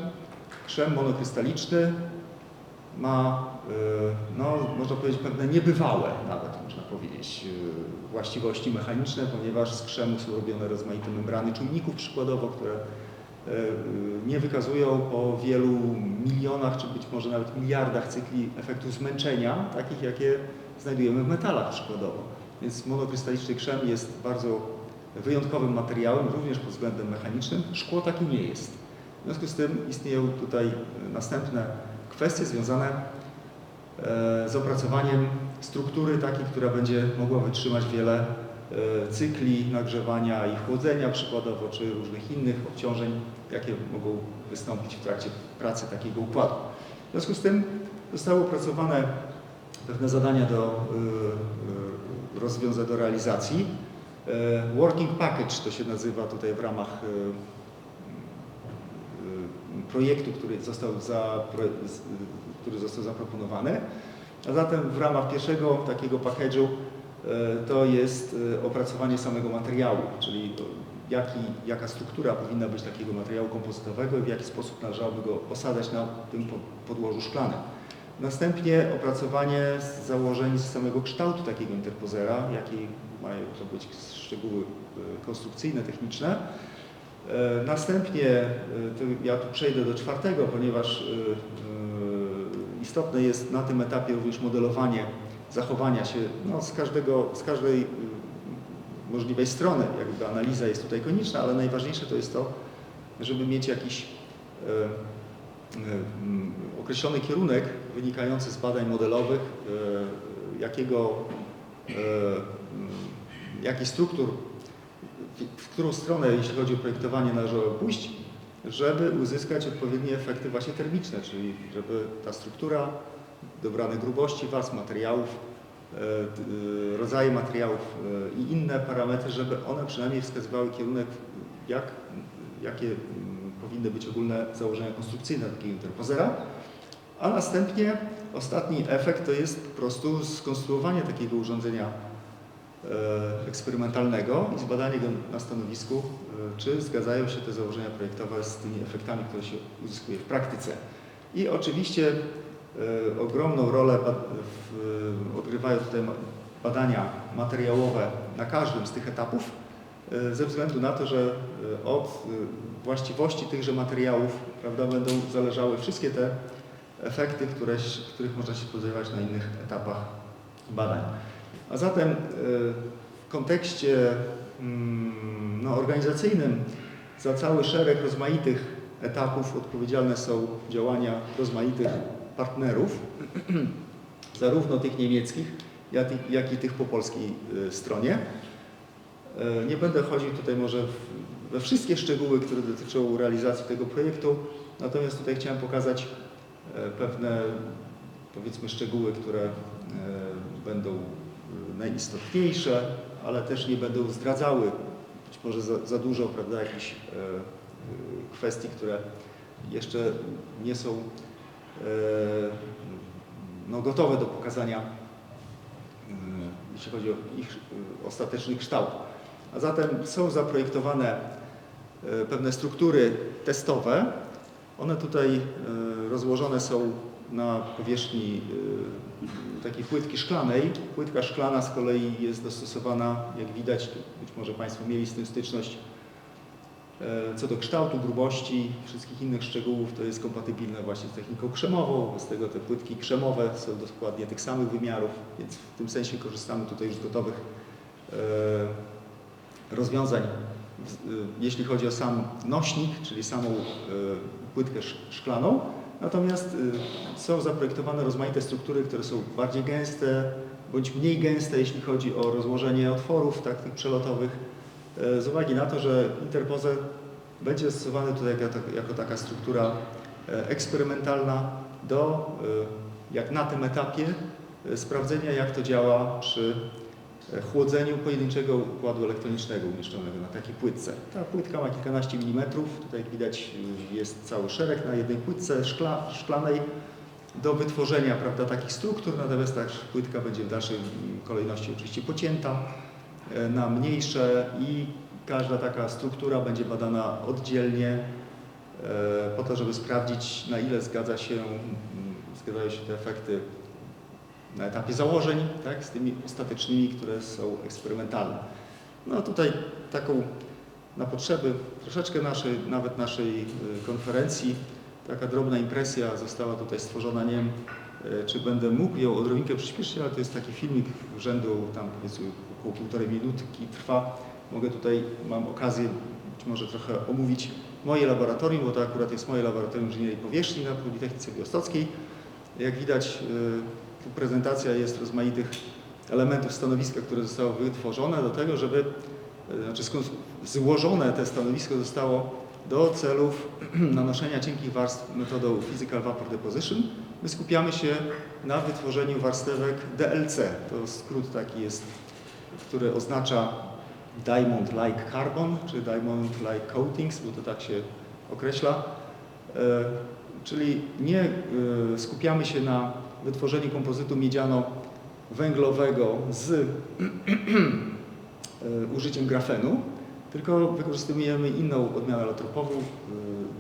[SPEAKER 1] Krzem monokrystaliczny ma, no, można powiedzieć, pewne niebywałe nawet, można powiedzieć, właściwości mechaniczne, ponieważ z krzemu są robione rozmaite membrany czujników przykładowo, które nie wykazują po wielu milionach, czy być może nawet miliardach cykli efektu zmęczenia, takich jakie znajdujemy w metalach przykładowo. Więc monokrystaliczny krzem jest bardzo wyjątkowym materiałem, również pod względem mechanicznym. Szkło takie nie jest. W związku z tym istnieją tutaj następne kwestie związane z opracowaniem struktury takiej, która będzie mogła wytrzymać wiele cykli nagrzewania i chłodzenia przykładowo, czy różnych innych obciążeń, jakie mogą wystąpić w trakcie pracy takiego układu. W związku z tym zostały opracowane pewne zadania do realizacji. Working Package to się nazywa tutaj w ramach projektu, który został zaproponowany. A zatem w ramach pierwszego takiego package'u to jest opracowanie samego materiału, czyli jaka struktura powinna być takiego materiału kompozytowego i w jaki sposób należałoby go osadzać na tym podłożu szklanym. Następnie opracowanie założeń z samego kształtu takiego interpozera, jakie mają to być szczegóły konstrukcyjne, techniczne. Następnie, ja tu przejdę do czwartego, ponieważ istotne jest na tym etapie również modelowanie zachowania się z każdej możliwej strony. Jakby analiza jest tutaj konieczna, ale najważniejsze to jest to, żeby mieć jakiś określony kierunek wynikający z badań modelowych, jakich struktur, w którą stronę, jeśli chodzi o projektowanie, należało pójść, żeby uzyskać odpowiednie efekty właśnie termiczne, czyli żeby ta struktura, dobrane grubości warstw materiałów, rodzaje materiałów i inne parametry, żeby one przynajmniej wskazywały kierunek, jakie powinny być ogólne założenia konstrukcyjne takiego interpozera. A następnie ostatni efekt to jest po prostu skonstruowanie takiego urządzenia eksperymentalnego i zbadanie go na stanowisku, czy zgadzają się te założenia projektowe z tymi efektami, które się uzyskuje w praktyce. I oczywiście ogromną rolę odgrywają tutaj badania materiałowe na każdym z tych etapów, ze względu na to, że od właściwości tychże materiałów, prawda, będą zależały wszystkie te efekty, których można się spodziewać na innych etapach badań. A zatem w kontekście organizacyjnym za cały szereg rozmaitych etapów odpowiedzialne są działania rozmaitych partnerów, zarówno tych niemieckich, jak i tych po polskiej stronie. Nie będę chodził tutaj może we wszystkie szczegóły, które dotyczą realizacji tego projektu, natomiast tutaj chciałem pokazać pewne, powiedzmy, szczegóły, które będą najistotniejsze, ale też nie będą zdradzały być może za dużo, prawda, jakichś kwestii, które jeszcze nie są gotowe do pokazania, jeśli chodzi o ich ostateczny kształt. A zatem są zaprojektowane pewne struktury testowe. One tutaj rozłożone są na powierzchni takiej płytki szklanej. Płytka szklana z kolei jest dostosowana, jak widać, być może Państwo mieli z tym styczność, co do kształtu, grubości, wszystkich innych szczegółów, to jest kompatybilne właśnie z techniką krzemową, z tego te płytki krzemowe są dokładnie tych samych wymiarów, więc w tym sensie korzystamy tutaj już z gotowych rozwiązań, jeśli chodzi o sam nośnik, czyli samą płytkę szklaną. Natomiast są zaprojektowane rozmaite struktury, które są bardziej gęste bądź mniej gęste, jeśli chodzi o rozłożenie otworów tych przelotowych, z uwagi na to, że interpozer będzie stosowany tutaj jako taka struktura eksperymentalna jak na tym etapie sprawdzenia, jak to działa przy chłodzeniu pojedynczego układu elektronicznego umieszczonego na takiej płytce. Ta płytka ma kilkanaście milimetrów, tutaj jak widać jest cały szereg na jednej płytce szklanej do wytworzenia, prawda, takich struktur, natomiast ta płytka będzie w dalszej kolejności oczywiście pocięta na mniejsze i każda taka struktura będzie badana oddzielnie po to, żeby sprawdzić, na ile zgadzają się te efekty na etapie założeń, tak, z tymi ostatecznymi, które są eksperymentalne. No tutaj taką na potrzeby troszeczkę naszej konferencji, taka drobna impresja została tutaj stworzona. Nie wiem, czy będę mógł ją odrobinkę przyspieszyć, ale to jest taki filmik rzędu tam powiedzmy około 1,5 minutki trwa, mogę tutaj, mam okazję być może trochę omówić moje laboratorium, bo to akurat jest moje laboratorium inżynierii powierzchni na Politechnice Białostockiej. Jak widać, tu prezentacja jest rozmaitych elementów stanowiska, które zostało wytworzone do tego, żeby, znaczy złożone te stanowisko zostało do celów nanoszenia cienkich warstw metodą Physical Vapor Deposition. My skupiamy się na wytworzeniu warstewek DLC. To skrót taki jest, który oznacza Diamond Like Carbon, czy Diamond Like Coatings, bo to tak się określa. Czyli nie skupiamy się na wytworzeniu kompozytu miedziano-węglowego z użyciem grafenu, tylko wykorzystujemy inną odmianę allotropową,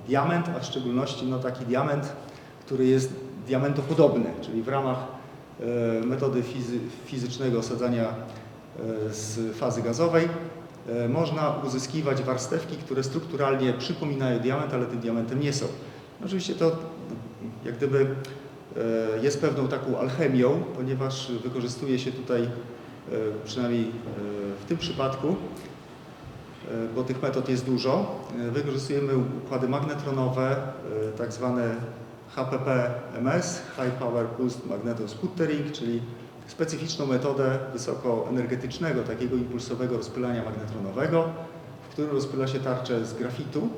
[SPEAKER 1] diament, a w szczególności taki diament, który jest diamentopodobny, czyli w ramach metody fizycznego osadzania z fazy gazowej można uzyskiwać warstewki, które strukturalnie przypominają diament, ale tym diamentem nie są. Oczywiście to jak gdyby jest pewną taką alchemią, ponieważ wykorzystuje się tutaj, przynajmniej w tym przypadku, bo tych metod jest dużo, wykorzystujemy układy magnetronowe, tak zwane HPP-MS, High Power Pulsed Magnetosputtering, czyli specyficzną metodę wysokoenergetycznego, takiego impulsowego rozpylania magnetronowego, w którym rozpyla się tarczę z grafitu.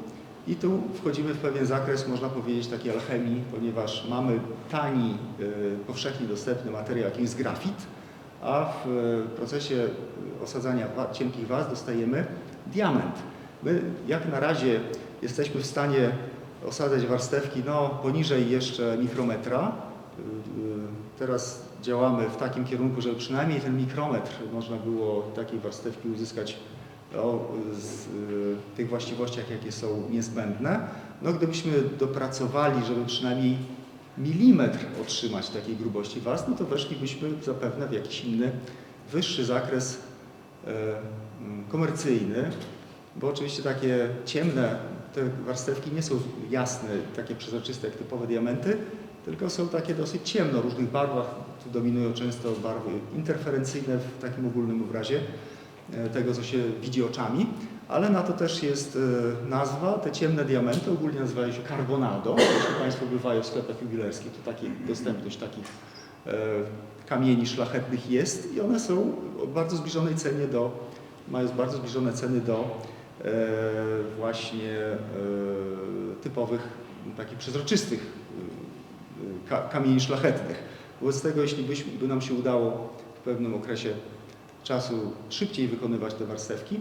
[SPEAKER 1] I tu wchodzimy w pewien zakres, można powiedzieć, takiej alchemii, ponieważ mamy tani, powszechnie dostępny materiał, jakim jest grafit, a w procesie osadzania cienkich warstw dostajemy diament. My jak na razie jesteśmy w stanie osadzać warstewki poniżej jeszcze mikrometra. Teraz działamy w takim kierunku, żeby przynajmniej ten mikrometr można było takiej warstewki uzyskać z tych właściwościach, jakie są niezbędne. Gdybyśmy dopracowali, żeby przynajmniej milimetr otrzymać takiej grubości warstw, to weszlibyśmy zapewne w jakiś inny, wyższy zakres komercyjny, bo oczywiście takie ciemne te warstewki nie są jasne, takie przezroczyste jak typowe diamenty, tylko są takie dosyć ciemno, w różnych barwach. Tu dominują często barwy interferencyjne w takim ogólnym obrazie tego, co się widzi oczami, ale na to też jest nazwa. Te ciemne diamenty ogólnie nazywają się carbonado. Jeśli Państwo bywają w sklepach jubilerskich, to dostępność takich kamieni szlachetnych jest i one są o bardzo zbliżonej cenie mają bardzo zbliżone ceny do właśnie typowych, takich przezroczystych kamieni szlachetnych. Wobec tego, jeśli by nam się udało w pewnym okresie czasu szybciej wykonywać te warstewki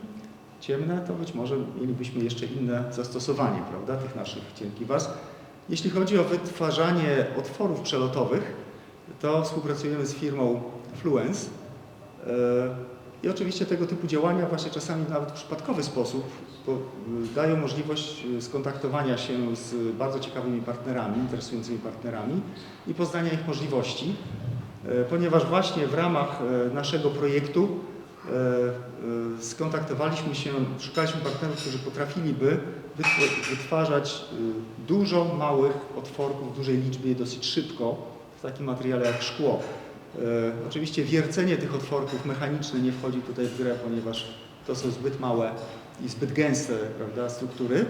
[SPEAKER 1] ciemne, to być może mielibyśmy jeszcze inne zastosowanie, prawda, tych naszych cienkich warstw. Jeśli chodzi o wytwarzanie otworów przelotowych, to współpracujemy z firmą Fluence i oczywiście tego typu działania właśnie czasami nawet w przypadkowy sposób dają możliwość skontaktowania się z bardzo ciekawymi partnerami, interesującymi partnerami i poznania ich możliwości, ponieważ właśnie w ramach naszego projektu skontaktowaliśmy się, szukaliśmy partnerów, którzy potrafiliby wytwarzać dużo małych otworków w dużej liczbie dosyć szybko w takim materiale jak szkło. Oczywiście wiercenie tych otworków mechaniczne nie wchodzi tutaj w grę, ponieważ to są zbyt małe i zbyt gęste, prawda, struktury.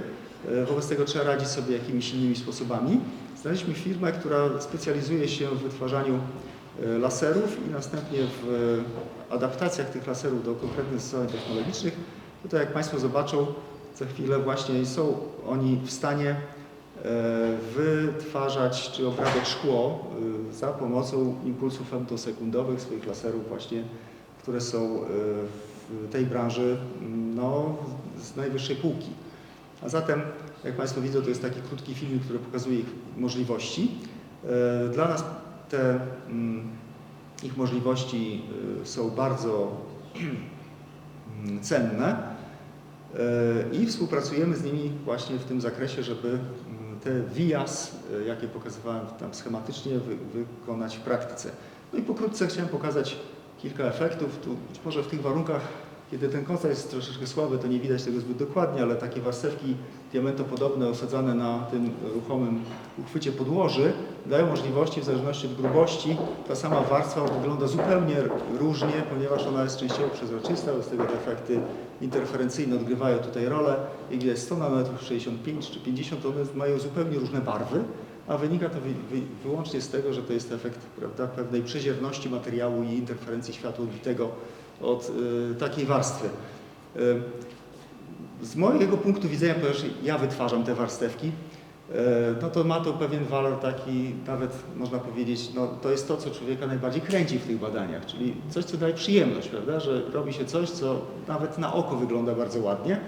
[SPEAKER 1] Wobec tego trzeba radzić sobie jakimiś innymi sposobami. Znaleźliśmy firmę, która specjalizuje się w wytwarzaniu laserów i następnie w adaptacjach tych laserów do konkretnych zastosowań technologicznych. Tutaj jak Państwo zobaczą za chwilę właśnie są oni w stanie wytwarzać czy obrabiać szkło za pomocą impulsów femtosekundowych swoich laserów właśnie, które są w tej branży z najwyższej półki. A zatem, jak Państwo widzą, to jest taki krótki film, który pokazuje ich możliwości. Dla nas te ich możliwości są bardzo cenne i współpracujemy z nimi właśnie w tym zakresie, żeby te VIAS, jakie pokazywałem tam schematycznie, wykonać w praktyce. I pokrótce chciałem pokazać kilka efektów. Tu być może w tych warunkach, kiedy ten kontrast jest troszeczkę słaby, to nie widać tego zbyt dokładnie, ale takie warstewki diamentopodobne osadzane na tym ruchomym uchwycie podłoży dają możliwości w zależności od grubości. Ta sama warstwa wygląda zupełnie różnie, ponieważ ona jest częściowo przezroczysta, z tego te efekty interferencyjne odgrywają tutaj rolę. Jak widać 100 nanometrów, 65 czy 50, one mają zupełnie różne barwy, a wynika to wyłącznie z tego, że to jest efekt, prawda, pewnej przezierności materiału i interferencji światła odbitego od takiej warstwy. Z mojego punktu widzenia, ponieważ ja wytwarzam te warstewki, no to ma to pewien walor taki, nawet można powiedzieć, no to jest to, co człowieka najbardziej kręci w tych badaniach, czyli coś, co daje przyjemność, prawda, że robi się coś, co nawet na oko wygląda bardzo ładnie,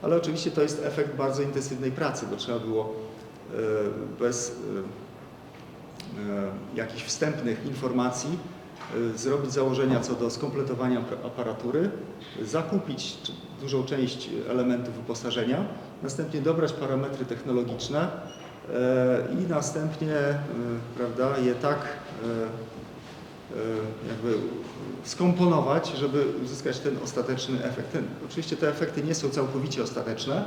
[SPEAKER 1] ale oczywiście to jest efekt bardzo intensywnej pracy, bo trzeba było bez jakichś wstępnych informacji zrobić założenia co do skompletowania aparatury, zakupić dużą część elementów wyposażenia, następnie dobrać parametry technologiczne i następnie, prawda, je tak jakby skomponować, żeby uzyskać ten ostateczny efekt. Oczywiście te efekty nie są całkowicie ostateczne,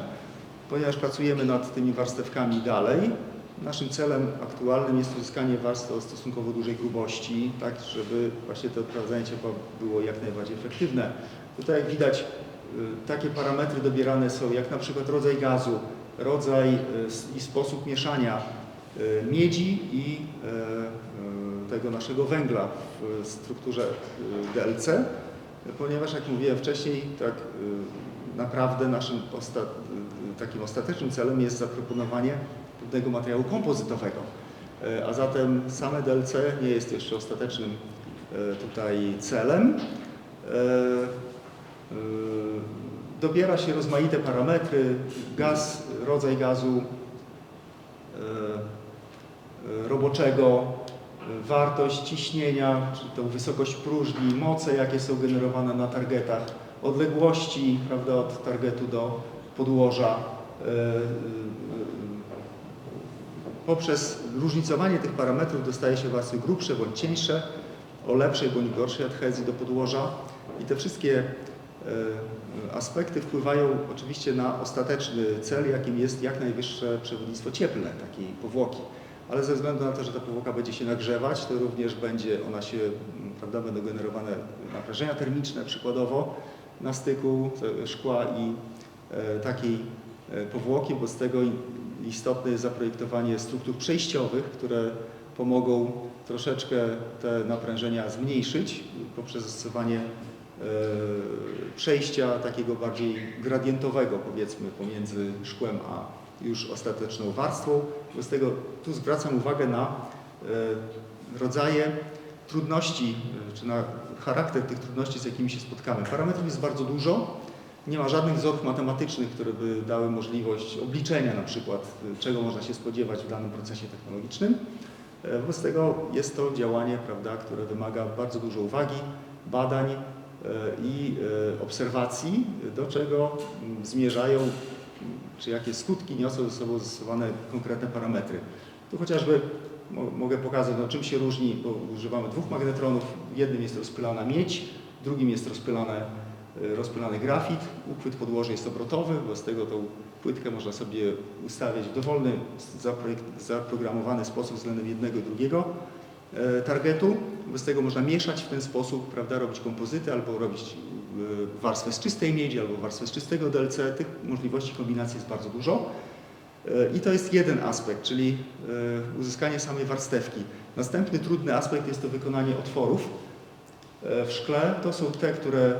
[SPEAKER 1] ponieważ pracujemy nad tymi warstewkami dalej. Naszym celem aktualnym jest uzyskanie warstwy o stosunkowo dużej grubości, tak żeby właśnie to odprowadzanie ciepła było jak najbardziej efektywne. Tutaj jak widać, takie parametry dobierane są jak na przykład rodzaj gazu, rodzaj i sposób mieszania miedzi i tego naszego węgla w strukturze DLC, ponieważ jak mówiłem wcześniej, tak naprawdę naszym takim ostatecznym celem jest zaproponowanie pewnego materiału kompozytowego, a zatem same DLC nie jest jeszcze ostatecznym tutaj celem. Dobiera się rozmaite parametry, gaz, rodzaj gazu roboczego, wartość ciśnienia, czy tą wysokość próżni, moce jakie są generowane na targetach, odległości, prawda, od targetu do podłoża. Poprzez różnicowanie tych parametrów dostaje się warstwy grubsze bądź cieńsze, o lepszej bądź gorszej adhezji do podłoża i te wszystkie aspekty wpływają oczywiście na ostateczny cel, jakim jest jak najwyższe przewodnictwo cieplne takiej powłoki. Ale ze względu na to, że ta powłoka będzie się nagrzewać, to również będzie ona się, prawda, będą generowane naprężenia termiczne przykładowo na styku szkła i takiej powłoki, bo z tego istotne jest zaprojektowanie struktur przejściowych, które pomogą troszeczkę te naprężenia zmniejszyć poprzez zastosowanie przejścia takiego bardziej gradientowego, powiedzmy, pomiędzy szkłem a już ostateczną warstwą. Wobec tego tu zwracam uwagę na rodzaje trudności, czy na charakter tych trudności, z jakimi się spotkamy. Parametrów jest bardzo dużo. Nie ma żadnych wzorów matematycznych, które by dały możliwość obliczenia na przykład, czego można się spodziewać w danym procesie technologicznym. Wobec tego jest to działanie, prawda, które wymaga bardzo dużo uwagi, badań i obserwacji, do czego zmierzają, czy jakie skutki niosą ze sobą zastosowane konkretne parametry. Tu chociażby mogę pokazać, no, czym się różni, bo używamy dwóch magnetronów. W jednym jest rozpylana miedź, w drugim jest rozpylany grafit. Uchwyt podłoży jest obrotowy, bo z tego tą płytkę można sobie ustawiać w dowolny, zaprogramowany sposób względem jednego i drugiego targetu. Bez tego można mieszać w ten sposób, prawda, robić kompozyty albo robić warstwę z czystej miedzi, albo warstwę z czystego DLC. Tych możliwości kombinacji jest bardzo dużo. I to jest jeden aspekt, czyli uzyskanie samej warstewki. Następny trudny aspekt jest to wykonanie otworów w szkle. To są te, które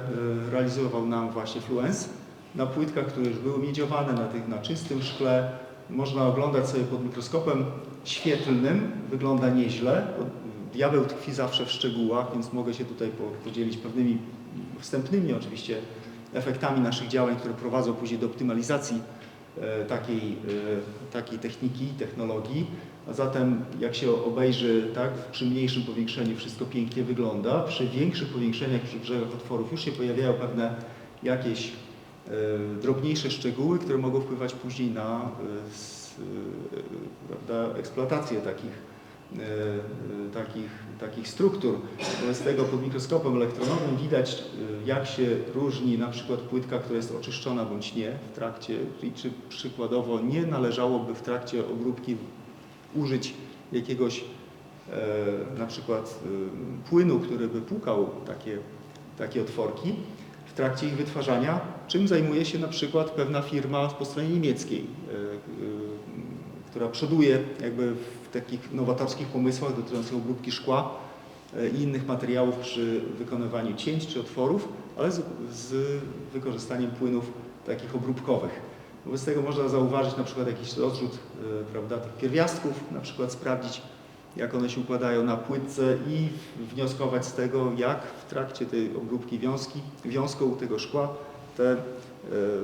[SPEAKER 1] realizował nam właśnie Fluence. Na płytkach, które już były miedziowane, na czystym szkle. Można oglądać sobie pod mikroskopem świetlnym. Wygląda nieźle. Diabeł tkwi zawsze w szczegółach, więc mogę się tutaj podzielić pewnymi wstępnymi oczywiście efektami naszych działań, które prowadzą później do optymalizacji takiej techniki, technologii. A zatem jak się obejrzy, tak, przy mniejszym powiększeniu wszystko pięknie wygląda, przy większych powiększeniach, przy brzegach otworów już się pojawiają pewne jakieś drobniejsze szczegóły, które mogą wpływać później na prawda, eksploatację takich takich struktur. Wobec tego pod mikroskopem elektronowym widać, jak się różni na przykład płytka, która jest oczyszczona bądź nie w trakcie, czyli czy przykładowo nie należałoby w trakcie obróbki użyć jakiegoś na przykład płynu, który by płukał takie otworki w trakcie ich wytwarzania, czym zajmuje się na przykład pewna firma po stronie niemieckiej, która przoduje jakby w takich nowatorskich pomysłach dotyczących obróbki szkła i innych materiałów przy wykonywaniu cięć czy otworów, ale z wykorzystaniem płynów takich obróbkowych. Wobec tego można zauważyć na przykład jakiś rozrzut, prawda, tych pierwiastków, na przykład sprawdzić, jak one się układają na płytce i wnioskować z tego, jak w trakcie tej obróbki wiązką tego szkła te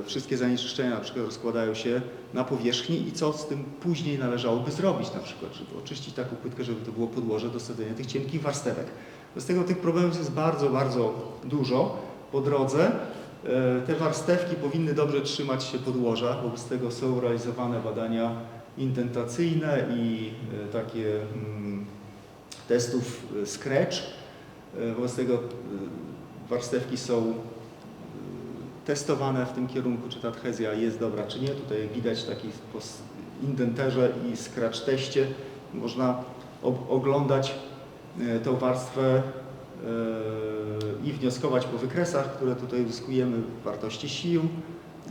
[SPEAKER 1] wszystkie zanieczyszczenia na przykład rozkładają się na powierzchni i co z tym później należałoby zrobić na przykład, żeby oczyścić taką płytkę, żeby to było podłoże do sadzenia tych cienkich warstewek. Wobec tego tych problemów jest bardzo, bardzo dużo po drodze. Te warstewki powinny dobrze trzymać się podłoża, wobec tego są realizowane badania intentacyjne i takie testów Scratch. Wobec tego warstewki są testowane w tym kierunku, czy ta adhezja jest dobra, czy nie. Tutaj widać taki po intenterze i Scratch teście można oglądać tą warstwę i wnioskować po wykresach, które tutaj uzyskujemy, wartości sił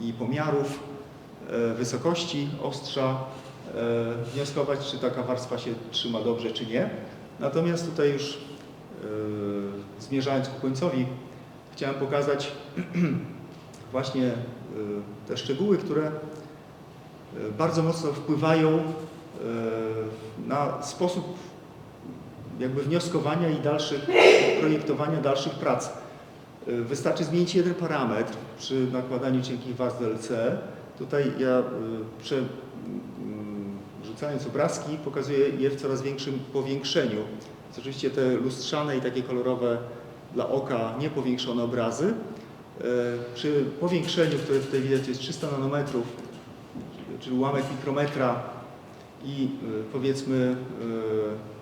[SPEAKER 1] i pomiarów, wysokości ostrza, wnioskować, czy taka warstwa się trzyma dobrze, czy nie. Natomiast tutaj już zmierzając ku końcowi, chciałem pokazać właśnie te szczegóły, które bardzo mocno wpływają na sposób jakby wnioskowania i projektowania dalszych prac. Wystarczy zmienić jeden parametr przy nakładaniu cienkich warstw DLC. Tutaj ja rzucając obrazki pokazuję je w coraz większym powiększeniu. Więc oczywiście te lustrzane i takie kolorowe dla oka niepowiększone obrazy. Przy powiększeniu, które tutaj widać jest 300 nanometrów, czyli ułamek mikrometra i powiedzmy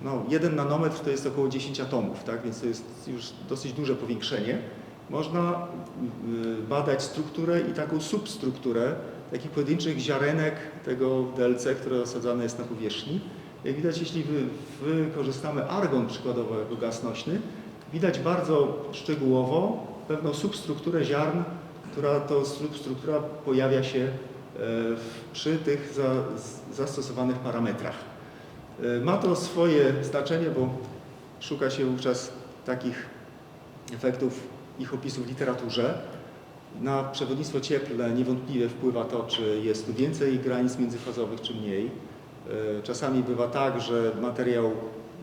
[SPEAKER 1] no, 1 nanometr to jest około 10 atomów, tak? Więc to jest już dosyć duże powiększenie. Można badać strukturę i taką substrukturę takich pojedynczych ziarenek tego DLC, które osadzane jest na powierzchni. Jak widać, jeśli wykorzystamy argon przykładowo jako gaz nośny, widać bardzo szczegółowo pewną substrukturę ziarn, która to substruktura pojawia się przy tych zastosowanych parametrach. Ma to swoje znaczenie, bo szuka się wówczas takich efektów, ich opisów w literaturze. Na przewodnictwo cieplne niewątpliwie wpływa to, czy jest tu więcej granic międzyfazowych, czy mniej. Czasami bywa tak, że materiał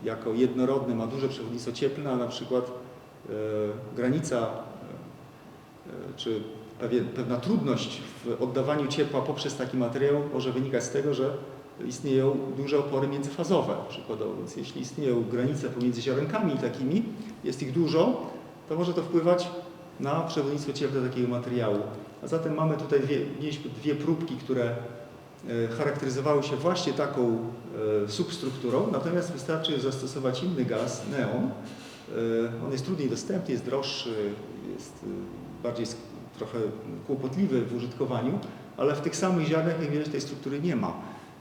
[SPEAKER 1] jako jednorodny ma duże przewodnictwo cieplne, a na przykład granica czy pewna trudność w oddawaniu ciepła poprzez taki materiał może wynikać z tego, że istnieją duże opory międzyfazowe przykładowo. Więc jeśli istnieją granice pomiędzy ziarenkami takimi, jest ich dużo, to może to wpływać na przewodnictwo cieplne takiego materiału. A zatem mamy tutaj dwie próbki, które charakteryzowały się właśnie taką substrukturą, natomiast wystarczy zastosować inny gaz, neon. On jest trudniej dostępny, jest droższy, jest bardziej trochę kłopotliwy w użytkowaniu, ale w tych samych ziarnach, jak widać, tej struktury nie ma.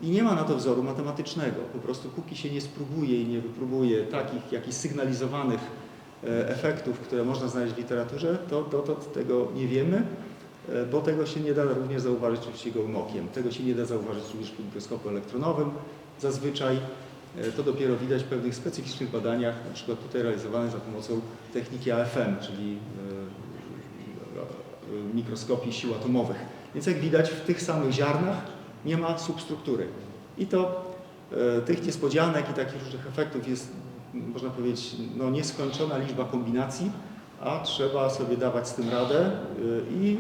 [SPEAKER 1] I nie ma na to wzoru matematycznego. Po prostu póki się nie spróbuje i nie wypróbuje takich jakichś sygnalizowanych efektów, które można znaleźć w literaturze, to dotąd tego nie wiemy, bo tego się nie da również zauważyć oczywiście gołym okiem. Tego się nie da zauważyć również przy mikroskopie elektronowym. Zazwyczaj to dopiero widać w pewnych specyficznych badaniach, na przykład tutaj realizowanych za pomocą techniki AFM, czyli mikroskopii sił atomowych. Więc jak widać, w tych samych ziarnach nie ma substruktury. I to tych niespodzianek i takich różnych efektów jest, można powiedzieć, no, nieskończona liczba kombinacji, a trzeba sobie dawać z tym radę i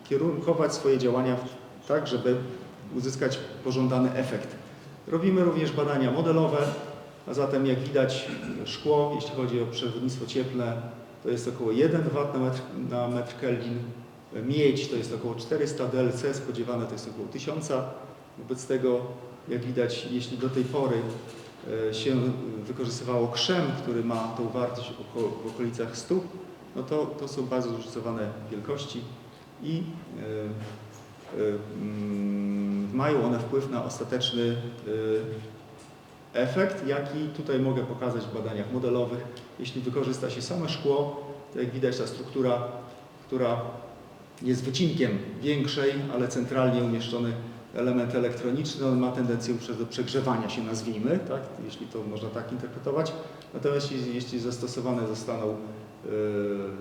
[SPEAKER 1] kierunkować swoje działania tak, żeby uzyskać pożądany efekt. Robimy również badania modelowe, a zatem jak widać szkło, jeśli chodzi o przewodnictwo cieplne, to jest około 1 W na metr Kelvin. Miedź to jest około 400, DLC spodziewane to jest około 1000 Wobec tego, jak widać, jeśli do tej pory się wykorzystywało krzem, który ma tą wartość w okolicach 100, no to są bardzo zróżnicowane wielkości i mają one wpływ na ostateczny efekt, jaki tutaj mogę pokazać w badaniach modelowych. Jeśli wykorzysta się same szkło, to jak widać ta struktura, która jest wycinkiem większej, ale centralnie umieszczony element elektroniczny, on ma tendencję do przegrzewania się, nazwijmy, tak? Jeśli to można tak interpretować. Natomiast jeśli zastosowane zostaną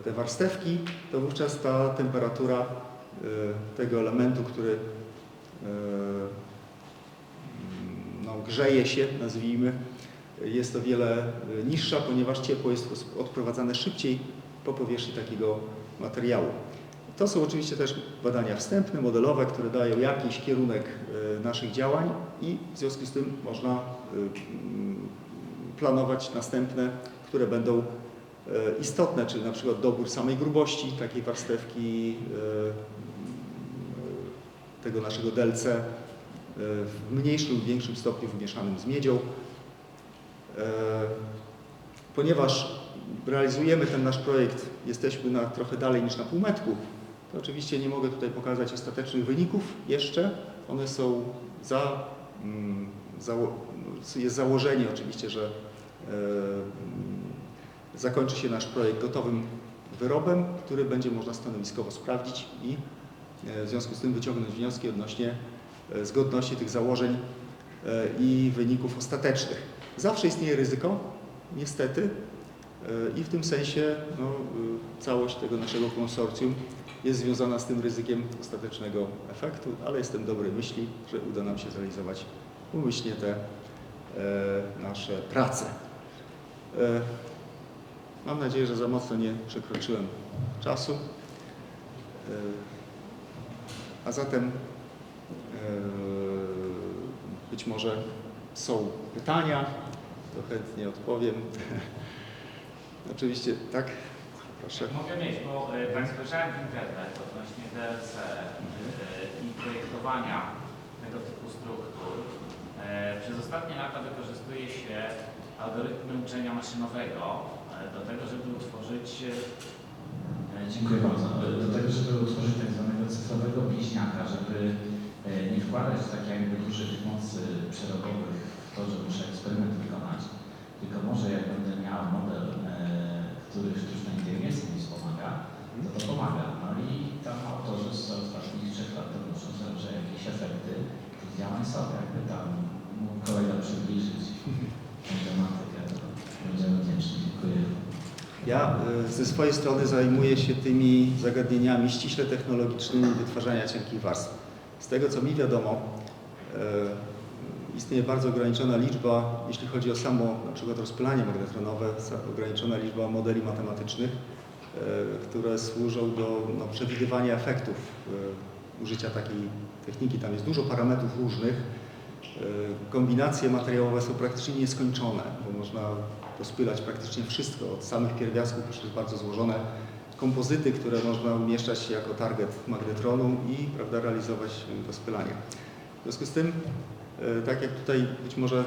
[SPEAKER 1] te warstewki, to wówczas ta temperatura tego elementu, który grzeje się, nazwijmy, jest o wiele niższa, ponieważ ciepło jest odprowadzane szybciej po powierzchni takiego materiału. To są oczywiście też badania wstępne, modelowe, które dają jakiś kierunek naszych działań i w związku z tym można planować następne, które będą istotne, czyli na przykład dobór samej grubości takiej warstewki, tego naszego DLC w mniejszym lub większym stopniu wymieszanym z miedzią. Ponieważ realizujemy ten nasz projekt, jesteśmy trochę dalej niż na półmetku, to oczywiście nie mogę tutaj pokazać ostatecznych wyników jeszcze. One są jest założenie oczywiście, że zakończy się nasz projekt gotowym wyrobem, który będzie można stanowiskowo sprawdzić i w związku z tym wyciągnąć wnioski odnośnie zgodności tych założeń i wyników ostatecznych. Zawsze istnieje ryzyko, niestety, i w tym sensie całość tego naszego konsorcjum jest związana z tym ryzykiem ostatecznego efektu, ale jestem dobrej myśli, że uda nam się zrealizować umyślnie te nasze prace. Mam nadzieję, że za mocno nie przekroczyłem czasu. A zatem być może są pytania, to chętnie odpowiem. Oczywiście, tak? Proszę.
[SPEAKER 2] Mogę mieć, bo tak spojrzałem w internet odnośnie DLC i projektowania tego typu struktur. Przez ostatnie lata wykorzystuje się algorytmy uczenia maszynowego do tego, żeby utworzyć
[SPEAKER 3] Dziękuję bardzo. Do tego, żeby utworzyć tak zwanego cyfrowego bliźniaka, żeby nie wkładać tak jakby dużych mocy przerobowych w to, że muszę eksperyment wykonać, tylko może jak będę miał model, który sztuczna inteligencja mi wspomaga, to pomaga. No i tam autorzy z ostatnich 3 lat donoszą, że jakieś efekty tych działań są. Jakby tam mógł kolega przybliżyć tę tematykę, to będziemy wdzięczni. Dziękuję.
[SPEAKER 1] Ja ze swojej strony zajmuję się tymi zagadnieniami ściśle technologicznymi wytwarzania cienkich warstw. Z tego, co mi wiadomo, istnieje bardzo ograniczona liczba, jeśli chodzi o samo na przykład rozpylanie magnetronowe, ograniczona liczba modeli matematycznych, które służą do przewidywania efektów użycia takiej techniki. Tam jest dużo parametrów różnych. Kombinacje materiałowe są praktycznie nieskończone, bo można rozpylać praktycznie wszystko, od samych pierwiastków przez bardzo złożone kompozyty, które można umieszczać jako target magnetronu i realizować rozpylanie. W związku z tym, tak jak tutaj być może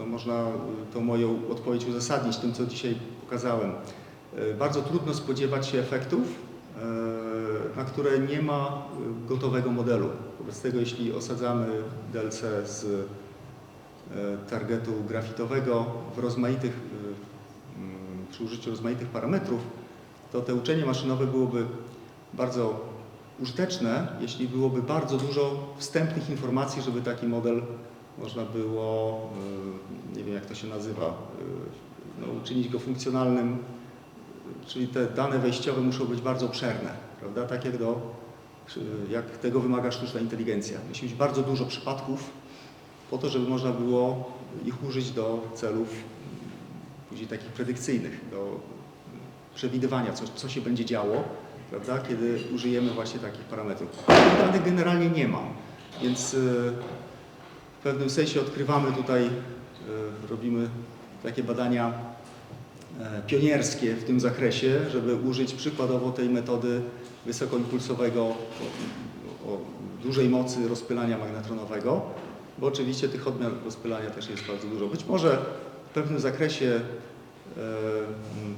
[SPEAKER 1] można tą moją odpowiedź uzasadnić tym, co dzisiaj pokazałem, bardzo trudno spodziewać się efektów, na które nie ma gotowego modelu. Wobec tego, jeśli osadzamy DLC z targetu grafitowego przy użyciu rozmaitych parametrów, to te uczenie maszynowe byłoby bardzo użyteczne, jeśli byłoby bardzo dużo wstępnych informacji, żeby taki model można było, nie wiem jak to się nazywa, uczynić go funkcjonalnym, czyli te dane wejściowe muszą być bardzo obszerne, prawda? Tak jak tego wymaga sztuczna inteligencja. Musi być bardzo dużo przypadków po to, żeby można było ich użyć do celów później takich predykcyjnych, do przewidywania, co się będzie działo, prawda, kiedy użyjemy właśnie takich parametrów. Tych danych generalnie nie ma, więc w pewnym sensie odkrywamy tutaj, robimy takie badania pionierskie w tym zakresie, żeby użyć przykładowo tej metody wysokoimpulsowego dużej mocy rozpylania magnetronowego, bo oczywiście tych odmian rozpylania też jest bardzo dużo. Być może w pewnym zakresie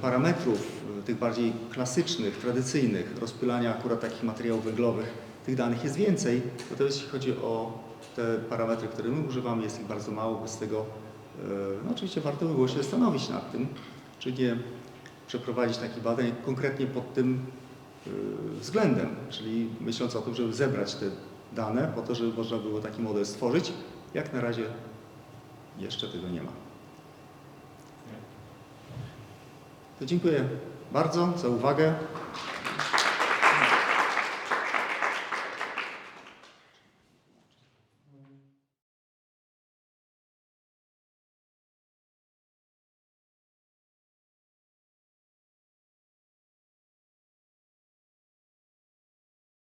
[SPEAKER 1] parametrów tych bardziej klasycznych, tradycyjnych rozpylania akurat takich materiałów węglowych, tych danych jest więcej, natomiast jeśli chodzi o te parametry, które my używamy, jest ich bardzo mało, bez tego no oczywiście warto by było się zastanowić nad tym, czy nie przeprowadzić takich badań konkretnie pod tym względem, czyli myśląc o tym, żeby zebrać te dane po to, żeby można było taki model stworzyć. Jak na razie jeszcze tego nie ma. To dziękuję bardzo za uwagę.